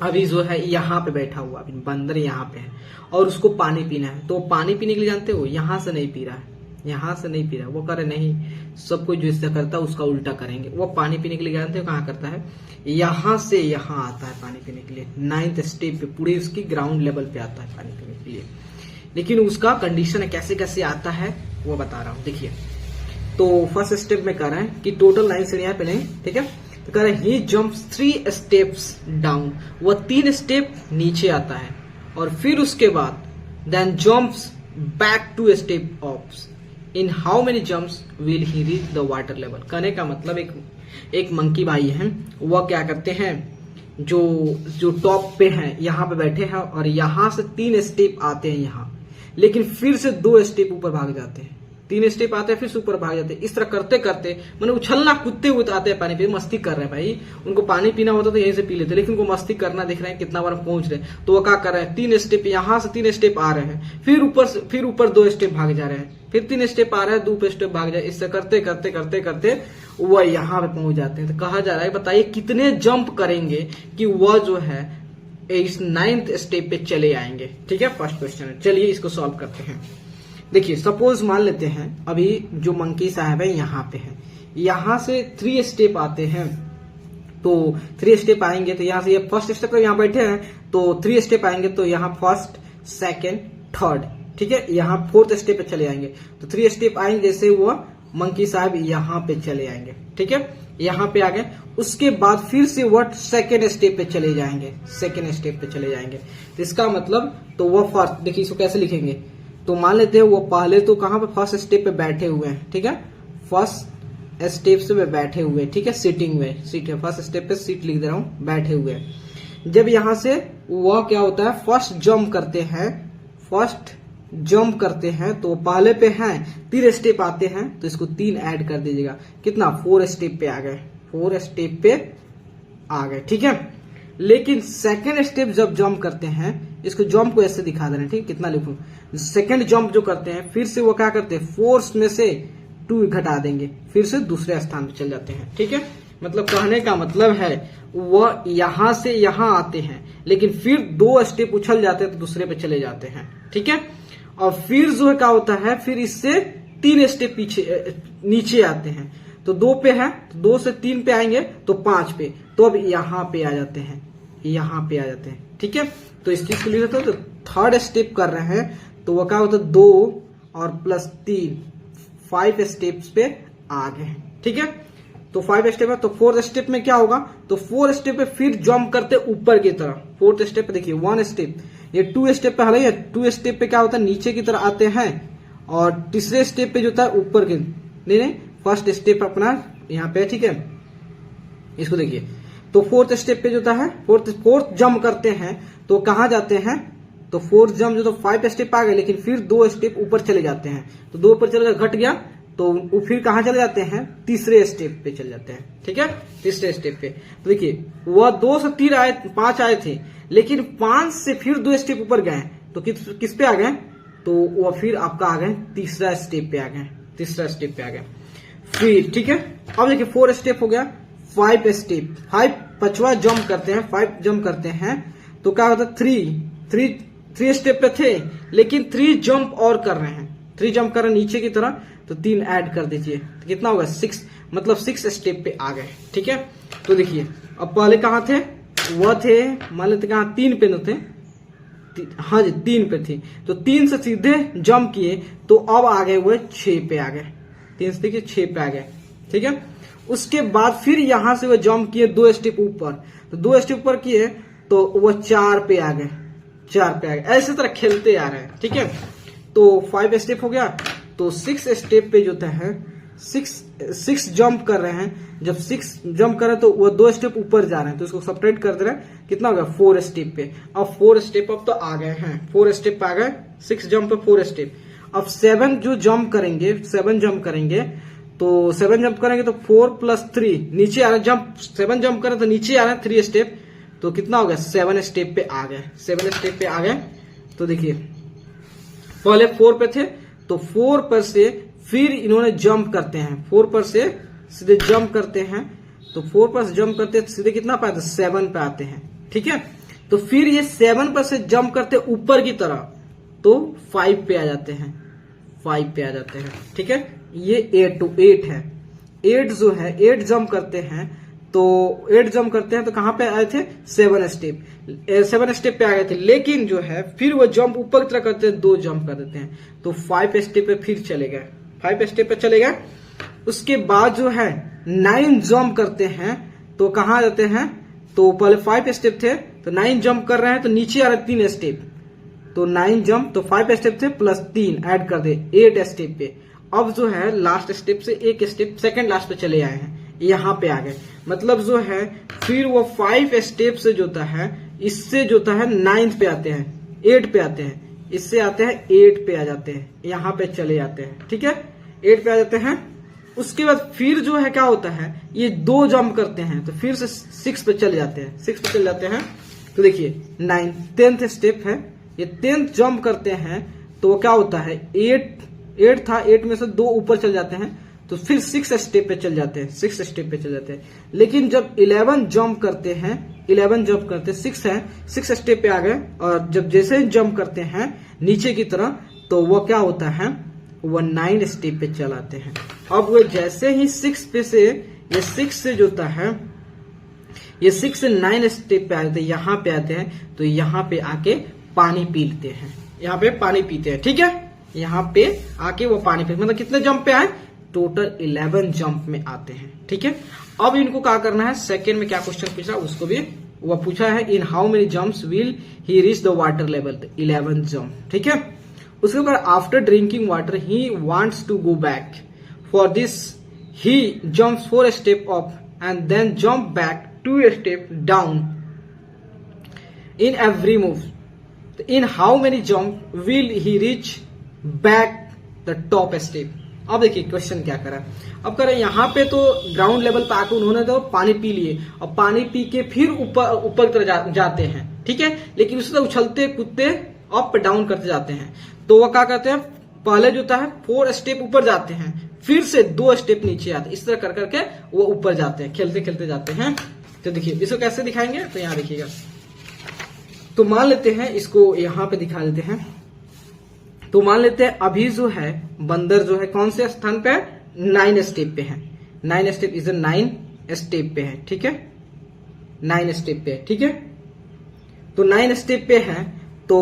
अभी जो है यहाँ पे बैठा हुआ, अभी बंदर यहाँ पे है और उसको पानी पीना है। तो पानी पीने के लिए जानते हो यहाँ से नहीं पी रहा है, यहाँ से नहीं पी रहा है। वो करे नहीं, सब कोई जो इससे करता है उसका उल्टा करेंगे। वो पानी पीने के लिए जानते हो कहाँ करता है, यहाँ से यहाँ आता है पानी पीने के लिए। 9th स्टेप पे पूरी उसकी ग्राउंड लेवल पे आता है पानी पीने के लिए। लेकिन उसका कंडीशन है कैसे कैसे आता है वो बता रहा हूँ। देखिए, तो फर्स्ट स्टेप में कह रहे हैं कि टोटल 9 सीढ़ियां पे नहीं। ठीक है, तो कह रहे हैं ही जंप्स 3 स्टेप्स डाउन, वो 3 स्टेप नीचे आता है, और फिर उसके बाद then jumps back 2 step up. In how many jumps will he reach the water level. कहने का मतलब एक मंकी भाई है, वह क्या करते हैं, जो टॉप पे हैं, यहाँ पे बैठे हैं, और यहाँ से 3 स्टेप आते हैं यहाँ, लेकिन फिर से 2 स्टेप ऊपर भाग जाते हैं। 3 स्टेप आते हैं फिर से ऊपर भाग जाते हैं। इस तरह करते करते मैंने उछलना कूदते हुए आते हैं पानी पे, मस्ती कर रहे हैं भाई। उनको पानी पीना होता तो यहीं से पी लेते, लेकिन उनको मस्ती करना देख रहे हैं कितना बार पहुंच रहे हैं। तो वो क्या कर रहे हैं, 3 स्टेप यहाँ से 3 स्टेप आ रहे हैं, फिर ऊपर 2 स्टेप भाग जा रहे हैं, फिर 3 स्टेप आ रहे हैं, 2 स्टेप भाग जाए। इससे करते करते करते करते वह यहाँ पे पहुंच जाते हैं। तो कहा जा रहा है बताइए कितने जंप करेंगे कि वह जो है इस 9th स्टेप पे चले आएंगे। ठीक है, फर्स्ट क्वेश्चन है। चलिए इसको सॉल्व करते हैं। देखिए सपोज मान लेते हैं अभी जो मंकी साहब है यहाँ पे है, यहाँ से 3 स्टेप आते हैं। तो 3 स्टेप आएंगे तो यहाँ से ये फर्स्ट स्टेप पर यहाँ बैठे हैं, तो 3 स्टेप आएंगे तो यहाँ फर्स्ट सेकेंड थर्ड। ठीक है, यहाँ 4th स्टेप पे चले आएंगे, तो 3 स्टेप आएंगे जैसे वो मंकी साहब यहाँ पे चले आएंगे। ठीक है, यहाँ पे आ गए, उसके बाद फिर से वो सेकेंड स्टेप पे चले जाएंगे, सेकेंड स्टेप पे चले जाएंगे। तो इसका मतलब तो वो फर्स्ट, देखिए इसको कैसे लिखेंगे, तो मान लेते हैं वो पहले तो कहाँ पे फर्स्ट स्टेप पे बैठे हुए हैं। ठीक है, फर्स्ट स्टेप से बैठे हुए, ठीक है, सिटिंग में, सीट है, फर्स्ट स्टेप पे सीट लिख दे रहा हूँ, बैठे हुए हैं। जब यहाँ से वह क्या होता है, फर्स्ट जंप करते हैं तो पहले पे हैं 3 स्टेप आते हैं, तो इसको 3 ऐड कर दीजिएगा, कितना 4 स्टेप पे आ गए, 4 स्टेप पे आ गए। ठीक है, लेकिन सेकंड स्टेप जब जंप करते हैं, इसको जंप को ऐसे दिखा दे रहे हैं, ठीक, कितना लिखूं, सेकंड जंप जो करते हैं फिर से वो क्या करते हैं, फोर्स में से 2 घटा देंगे, फिर से दूसरे स्थान पे चल जाते हैं। ठीक है, मतलब कहने का मतलब है वह यहां से यहां आते हैं, लेकिन फिर 2 स्टेप उछल जाते हैं तो दूसरे पे चले जाते हैं। ठीक है, और फिर जो क्या होता है, फिर इससे 3 स्टेप पीछे नीचे आते हैं। तो 2 पे है, तो 2 से 3 पे आएंगे तो 5 पे, तो अब यहाँ पे आ जाते हैं, यहाँ पे आ जाते हैं। ठीक है, तो इस चीज को लिख देते हो। तो थर्ड स्टेप कर रहे हैं तो वो क्या होता है, 2 और प्लस 3, 5 स्टेप्स पे आ गए। ठीक है, तो 5 स्टेप है, तो 4th स्टेप में क्या होगा, तो 4 स्टेप पे फिर जंप करते ऊपर की तरफ। 4th स्टेप पे देखिए 1 स्टेप, ये 2 स्टेप पे हालांकि 2 स्टेप पे क्या होता है, नीचे की तरफ आते हैं, और तीसरे स्टेप पे जो होता है ऊपर के, नहीं, फर्स्ट स्टेप अपना यहाँ पे। ठीक है, इसको देखिए, तो 4th स्टेप पे जो होता है, फोर्थ जंप करते हैं तो कहां जाते हैं, तो 4th जंप जो, तो 5 स्टेप आ गए, लेकिन फिर 2 स्टेप ऊपर चले जाते हैं, तो 2 ऊपर चले घट गया, तो फिर कहां चले जाते हैं, तीसरे स्टेप पे चले जाते हैं। ठीक है, तीसरे स्टेप पे, तो देखिए वह 2 से 3 आए, 5 आए थे, लेकिन 5 से फिर 2 स्टेप ऊपर गए, तो किस पे आ गए, तो वह फिर आपका आ गए तीसरा स्टेप पे आ गए, तीसरा स्टेप पे आ गए फिर। ठीक है, अब देखिए 4 स्टेप हो गया, 5 स्टेप, 5 5वां जंप करते हैं, 5 जंप करते हैं, तो क्या होता है, 3 स्टेप पे थे, लेकिन 3 जंप और कर रहे हैं, 3 जंप कर रहे हैं नीचे की तरफ, तो 3 ऐड कर दीजिए, तो कितना होगा, 6, मतलब 6 स्टेप पे आ गए। ठीक है, तो देखिए अब पहले कहां थे, वह थे, मान लेते कहां, 3 पे न थे, हाँ जी 3 पे थी, तो 3 से सीधे जंप किए, तो अब आ गए वो 6 पे आ गए, 3 से देखिए 6 पे आ गए। ठीक है, उसके बाद फिर यहां से वो जंप किए 2 स्टेप ऊपर, तो 2 स्टेप ऊपर किए तो वो 4 पे आ गए, 4 पे आ गए, ऐसे तरह खेलते आ रहे हैं। ठीक है, तो 5 स्टेप हो गया, तो 6 स्टेप पे जो है 6 जंप कर रहे हैं, जब 6 जंप कर रहे हैं तो वो 2 स्टेप ऊपर जा रहे हैं, तो इसको सेपरेट कर दे रहे हैं, कितना हो गया, 4 स्टेप पे। अब 4 स्टेप अब तो आ गए हैं, 4 स्टेप पे आ गए, 6 जंप पे 4 स्टेप। अब 7 जो जंप करेंगे, 7 जंप करेंगे, तो 7 जंप करेंगे तो 4 प्लस 3 नीचे आ रहे, जंप 7 जंप करें तो नीचे आ रहे हैं 3 स्टेप, तो कितना हो गया, 7 स्टेप पे आ गए, 7 स्टेप पे आ गए। तो देखिए पहले 4 पे थे, तो 4 पर से फिर इन्होंने जंप करते हैं, 4 पर से सीधे जंप करते हैं, तो 4 पर से जंप करते हैं सीधे कितना पे आते हैं, 7 पे आते हैं। ठीक है, तो फिर ये 7 पर से जंप करते ऊपर की तरफ, तो 5 पे आ जाते हैं, 5 पे आ जाते हैं। ठीक है, ये 8 है, 8 जो है 8 जंप करते हैं, तो 8 जंप करते हैं तो कहां पे आए थे, 7 स्टेप पे आ गए थे, लेकिन जो है फिर वो जंप ऊपर की तरफ करते हैं, 2 जंप कर देते हैं, तो 5 स्टेप पे फिर चले गए, 5 स्टेप पे चले गए। उसके बाद जो है 9 जंप करते हैं, तो कहां जाते हैं, तो पहले 5 स्टेप थे, तो 9 जंप कर रहे हैं, तो नीचे आ रहे 3 स्टेप, तो 9 जंप, तो 5 स्टेप थे प्लस 3 ऐड कर दे 8 स्टेप पे। अब जो है लास्ट स्टेप से 1 स्टेप सेकंड लास्ट पे चले आए हैं, यहाँ पे आ गए, मतलब जो है फिर वो 5 स्टेप से जोता है, इससे जोता है 9th पे आते हैं, 8 पे आते हैं, इससे आते हैं 8 पे आ जाते हैं, यहाँ पे चले जाते हैं। ठीक है, 8 पे आ जाते हैं। उसके बाद फिर जो है क्या होता है, ये 2 जंप करते हैं, तो फिर से 6 पे चले जाते हैं, 6 पे चले जाते हैं। तो देखिए 9 10th स्टेप है, ये 10th जंप करते हैं, तो क्या होता है, 8 था, 8 में से 2 ऊपर चल जाते हैं, तो फिर 6 स्टेप पे चल जाते हैं, 6 स्टेप पे चल जाते हैं। लेकिन जब 11 जंप करते हैं, 11 जंप करते हैं, 6 है, 6 स्टेप पे आ गए, और जब जैसे ही जंप करते हैं नीचे की तरफ, तो वो क्या होता है, वो 9 स्टेप पे चलाते हैं। अब वो जैसे ही 6 पे से, ये 6 से जोता है, ये 6 से 9 स्टेप पे आते हैं, यहाँ पे आते हैं, तो यहाँ पे आके पानी पीते हैं, यहाँ पे पानी पीते हैं। ठीक है, यहाँ पे आके वो पानी पीते, मतलब कितने जंप पे आए, टोटल 11 जंप में आते हैं। ठीक है, अब इनको क्या करना है, सेकंड में क्या क्वेश्चन पूछा उसको भी वो पूछा है, in how many jumps will he reach the water level, 11 jump. ठीक है, उसके बाद after drinking water he wants to go back, for this he jumps 4 step up and then jump back 2 step down in every move, in how many jump will he reach back the top step. अब देखिए question क्या करा, अब करें यहाँ पे तो ground level पे आकर उन्होंने तो पानी पी लिए और पानी पी के फिर ऊपर की तरफ जाते हैं, ठीक है। लेकिन उससे उछलते कूदते अप डाउन करते जाते हैं। तो वो क्या करते हैं, पहले जो होता है 4 स्टेप ऊपर जाते हैं, फिर से 2 स्टेप नीचे आते हैं, इस तरह कर करके वो ऊपर जाते हैं, खेलते खेलते जाते हैं। तो देखिए इसको कैसे दिखाएंगे, तो यहाँ देखिएगा। तो मान लेते हैं इसको यहाँ पे दिखा देते हैं। तो मान लेते हैं अभी जो है बंदर जो है कौन से स्थान पे है, 9 स्टेप पे है। 9 स्टेप इज 9 स्टेप पे है, ठीक है, 9 स्टेप पे है, ठीक है। तो 9 स्टेप पे है, तो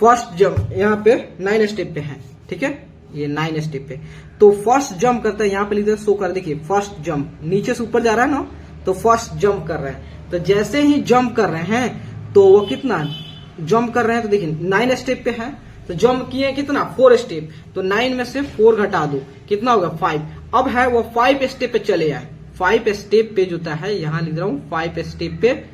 फर्स्ट जंप यहाँ पे 9 स्टेप पे है, ठीक है, ये 9 स्टेप पे। तो फर्स्ट जंप करता है, यहाँ पे लिखते शो कर, देखिए फर्स्ट जंप नीचे से ऊपर जा रहा है ना, तो फर्स्ट जंप कर रहे हैं। तो जैसे ही जंप कर रहे हैं तो वो कितना जंप कर रहे हैं, तो देखिए 9 स्टेप पे है, तो जंप किए कितना 4 स्टेप, तो 9 में से 4 घटा दो, कितना होगा 5। अब है वो 5 स्टेप पे चले आए, 5 स्टेप पे जो है यहाँ लिख रहा हूँ 5 स्टेप पे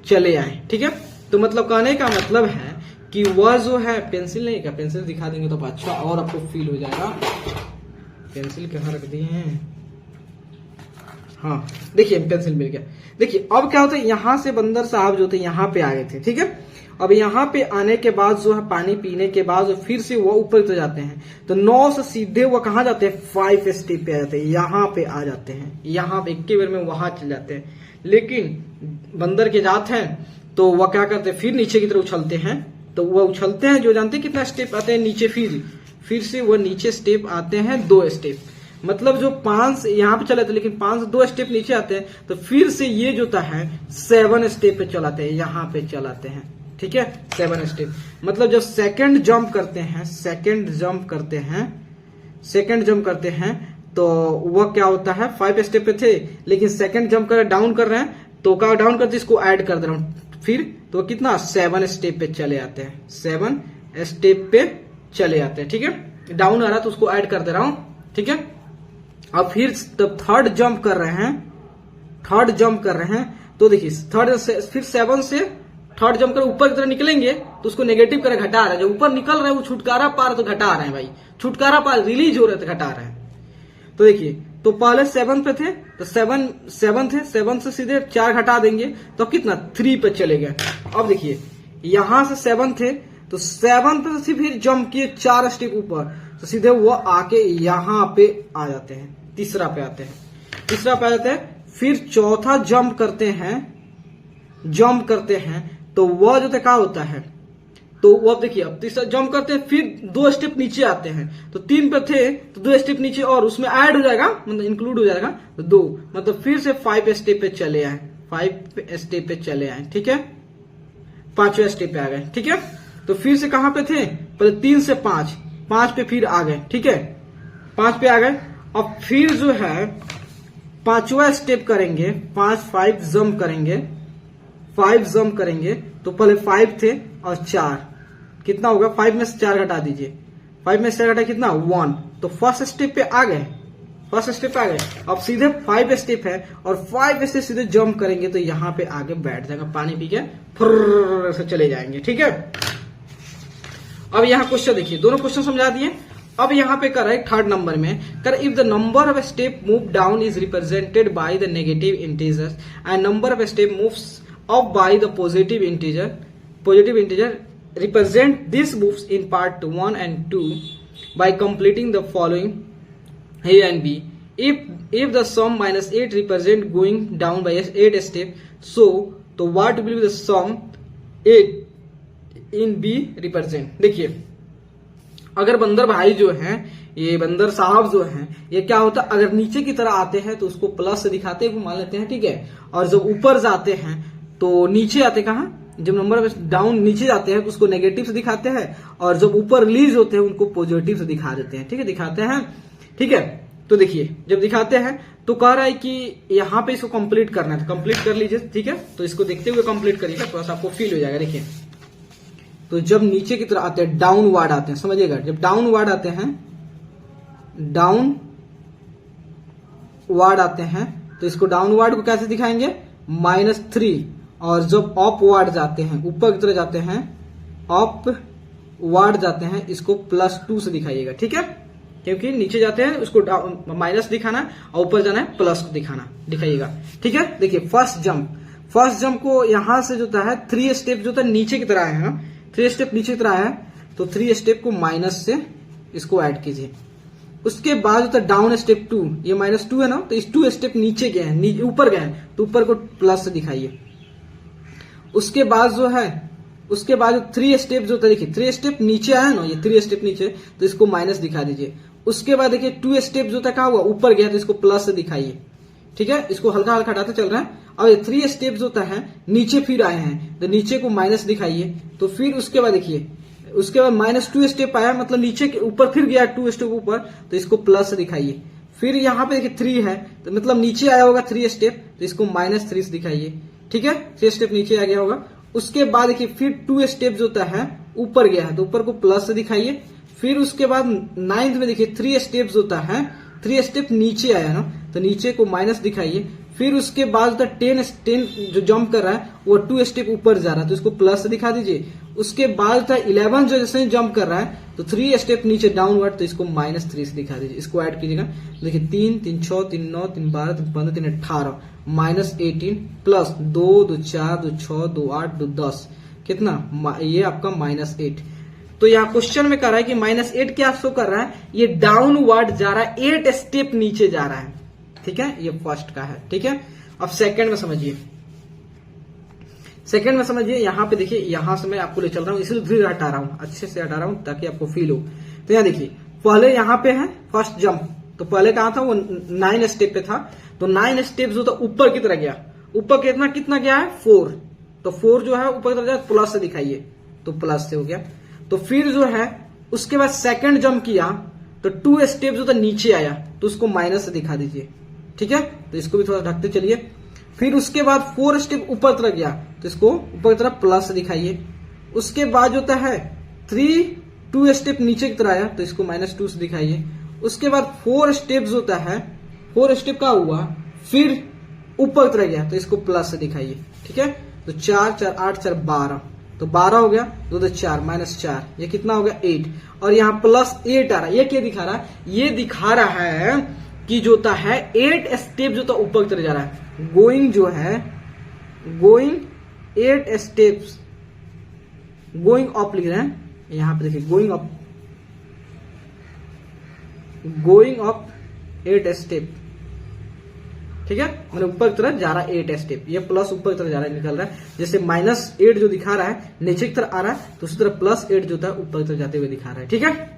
चले आए, ठीक है। तो मतलब कहने का मतलब है कि वह जो है, पेंसिल नहीं, क्या पेंसिल दिखा देंगे तो अच्छा और आपको फील हो जाएगा। पेंसिल कहाँ रख दिए हैं, हाँ देखिए पेंसिल मिल गया। देखिए अब क्या होता है, यहाँ से बंदर साहब जो थे यहाँ पे आ गए थे, ठीक है। अब यहाँ पे आने के बाद जो है पानी पीने के बाद फिर से वो ऊपर तो जाते हैं, तो 9 से सीधे वो कहाँ जाते हैं, 5 स्टेप पे आ जाते हैं, यहाँ पे आ जाते हैं, यहाँ पे एक बार में वहां चले जाते हैं। लेकिन बंदर के जात हैं तो वह क्या करते हैं, फिर नीचे की तरफ उछलते हैं। तो वह उछलते हैं, जो जानते हैं कितना स्टेप आते हैं नीचे, फिर से वह नीचे स्टेप आते हैं 2 स्टेप, मतलब जो 5 यहाँ पे चले थे लेकिन 5 से 2 स्टेप नीचे आते हैं, तो फिर से ये जो है 7 स्टेप पे चलाते हैं, यहाँ पे चलाते हैं, ठीक है, 7 स्टेप। मतलब जब सेकंड जंप करते हैं तो वह क्या होता है, 5 स्टेप पे थे लेकिन सेकंड जंप कर डाउन कर रहे हैं, तो क्या डाउन करते इसको ऐड कर दे रहा हूं, फिर तो कितना 7 स्टेप पे चले आते हैं, 7 स्टेप पे चले आते हैं, ठीक है। डाउन आ रहा तो उसको ऐड कर दे रहा हूं, ठीक है। अब फिर तब थर्ड जंप कर रहे हैं, तो देखिए थर्ड से फिर 7 से थर्ड जंप कर ऊपर की तरफ निकलेंगे तो उसको नेगेटिव कर घटा रहा है, जो ऊपर निकल रहे हैं वो छुटकारा पार तो घटा रहे हैं भाई, छुटकारा पार रिलीज हो रहे थे घटा रहे हैं। तो देखिए तो पहले 7 पे थे, तो 7 थे, 7 से सीधे 4 घटा देंगे तो कितना 3 पे चले गए। अब देखिए यहां से 7 थे, तो 7 पे से फिर जंप किए 4 स्टेप ऊपर, तो सीधे वो आके यहाँ पे आ जाते हैं, तीसरा पे आते हैं। फिर चौथा जंप करते हैं तो वह जो क्या होता है, तो वो अब देखिए अब तीसरा जंप करते हैं, फिर 2 स्टेप नीचे आते हैं, तो 3 पे थे तो 2 स्टेप नीचे और उसमें ऐड हो जाएगा, मतलब इंक्लूड हो जाएगा, तो 2 मतलब फिर से 5 स्टेप पे चले आए, ठीक है, 5वें स्टेप पे आ गए, ठीक है। तो फिर से कहां पे थे, पहले 3 से 5 पे फिर आ गए, ठीक है, 5 पे आ गए। अब फिर जो है 5वां स्टेप करेंगे, 5 जंप करेंगे, तो पहले 5 थे और 4, कितना होगा, 5 में से 4 घटा दीजिए, 5 में से 4 घटा कितना 1, तो फर्स्ट स्टेप पे आ गए। अब सीधे 5 स्टेप है और 5 से सीधे जंप करेंगे तो यहाँ पे आगे बैठ जाएगा, पानी पी के फुर्र से चले जाएंगे, ठीक है। अब यहाँ क्वेश्चन देखिए, दोनों क्वेश्चन समझा दिए। अब यहाँ पे कर रहा है थर्ड नंबर में, कर if the number of step move down is represented by the negative integer and number of step moves up by the positive integer represent these moves in part 1 and 2 by completing the following A and B. If the sum minus 8 represent going down by 8 step, so what will be the sum 8 in B represent? देखिए अगर बंदर भाई जो हैं, ये बंदर साहब जो हैं, ये क्या होता है, अगर नीचे की तरह आते हैं तो उसको प्लस से दिखाते हैं, मान लेते हैं, ठीक है। और जब ऊपर जाते हैं तो नीचे आते कहाँ, जब नंबर डाउन नीचे जाते हैं तो उसको नेगेटिव से दिखाते हैं, और जब ऊपर रिलीज होते हैं उनको पॉजिटिव से दिखा देते हैं, ठीक है, दिखाते हैं, ठीक है। तो देखिए जब दिखाते हैं तो कह रहा है कि यहाँ पे इसको कंप्लीट करना है, कंप्लीट कर लीजिए, ठीक है। तो इसको देखते हुए कंप्लीट करिएगा, थोड़ा सा आपको फील हो जाएगा। देखिए तो जब नीचे की तरफ आते हैं, डाउनवर्ड आते हैं, समझिएगा, जब डाउनवर्ड आते हैं तो इसको डाउनवर्ड को कैसे दिखाएंगे, -3, और जब अपवर्ड जाते हैं, ऊपर की तरफ जाते हैं, अपवर्ड जाते हैं, इसको +2 से दिखाइएगा, ठीक है। क्योंकि नीचे जाते हैं उसको माइनस दिखाना और ऊपर जाना है प्लस दिखाना, दिखाइएगा। ठीक है, देखिए फर्स्ट जंप को यहां से जो है 3 स्टेप जो था नीचे की तरह है, 3 स्टेप नीचे की तरह है, तो 3 स्टेप को माइनस से इसको ऐड कीजिए। उसके बाद जो था डाउन स्टेप 2, ये -2 है ना, तो इस 2 स्टेप नीचे गए हैं, ऊपर गए हैं, तो ऊपर को प्लस से दिखाइए। उसके बाद जो है, उसके बाद 3 स्टेप जो था, देखिए 3 स्टेप नीचे आया ना, ये 3 स्टेप नीचे, तो इसको माइनस दिखा दीजिए। उसके बाद देखिए 2 स्टेप जो था क्या हुआ, ऊपर गया, तो इसको प्लस से दिखाइए। ठीक है, इसको हल्का हल्का हटाते चल रहा है। और ये 3 स्टेप जो है नीचे फिर आए हैं, तो नीचे को माइनस दिखाइए। तो फिर उसके बाद देखिए, उसके बाद -2 स्टेप आया, मतलब नीचे के ऊपर फिर गया 2 स्टेप ऊपर, तो इसको प्लस से दिखाइए। फिर यहाँ पे देखिए 3 है, तो मतलब नीचे आया होगा 3 स्टेप, तो इसको -3 से दिखाइए। ठीक है, 3 स्टेप नीचे आ गया होगा। उसके बाद देखिए फिर 2 स्टेप जो है ऊपर गया है, तो ऊपर को प्लस से दिखाइए। फिर उसके बाद 9th में देखिए 3 स्टेप जो है, 3 स्टेप नीचे आया ना, तो नीचे को माइनस दिखाइए। फिर उसके बाद 10 जो जंप कर रहा है वो 2 स्टेप ऊपर जा रहा है, तो इसको प्लस से दिखा दीजिए। उसके बाद 11 जो जैसे जंप कर रहा है, तो 3 स्टेप नीचे डाउनवर्ड, तो इसको -3 से दिखा दीजिए। इसको ऐड कीजिएगा, देखिए 3, 3, 6, 3, 9, 3, 12, 3, 15, 3, 18, -18 प्लस 2, 2, 4, 2, 6, 2, 8, 2, 10, कितना, ये आपका -8। तो यहाँ क्वेश्चन में कर रहा है कि -8 क्या शो कर रहा है, ये डाउनवर्ड जा रहा है, 8 स्टेप नीचे जा रहा है। ठीक है, ये फर्स्ट का है। ठीक है, अब सेकंड में समझिए, यहां पे देखिए, यहां से मैं आपको ले चल रहा हूं, इसलिए धीरे हटा रहा हूं, अच्छे से हटा रहा हूं ताकि आपको फील हो। तो यहाँ देखिए, पहले यहां पे है फर्स्ट जंप, तो पहले कहा था वो 9 स्टेप पे था, तो 9 स्टेप जो था ऊपर की तरह गया, ऊपर कितना गया है 4, तो 4 जो है ऊपर की तरह गया, प्लस से दिखाइए, तो प्लस से हो गया। तो फिर जो है उसके बाद सेकंड जंप किया, तो 2 स्टेप जो था नीचे आया, तो उसको माइनस से दिखा दीजिए। ठीक है, तो इसको भी थोड़ा ढकते चलिए। फिर उसके बाद 4 स्टेप ऊपर तरफ गया, तो इसको ऊपर की तरफ प्लस से दिखाइए। उसके बाद जो है 2 स्टेप नीचे की तरह आया, तो इसको -2 से दिखाइए। उसके बाद 4 स्टेप जो है, 4 स्टेप का हुआ, फिर ऊपर की तरह गया, तो इसको प्लस से दिखाइए। ठीक है, तो 4, 4, 8, 4, 12, तो 12 हो गया, 2, 2, 4, -4, ये कितना हो गया 8, और यहाँ +8 आ रहा है। ये क्या दिखा रहा है, ये दिखा रहा है कि जो है 8 स्टेप जो ऊपर की तरफ जा रहा है, गोइंग 8 स्टेप्स, गोइंग अप लिख रहे हैं, यहां पे देखिए गोइंग अप 8 स्टेप। ठीक है, मतलब ऊपर की तरफ जा रहा है 8 स्टेप, ये प्लस ऊपर की तरफ जा रहा है, निकल रहा है। जैसे -8 जो दिखा रहा है नीचे की तरफ आ रहा है, तो उसी तरह +8 जो था ऊपर की तरफ जाते हुए दिखा रहा है। ठीक है।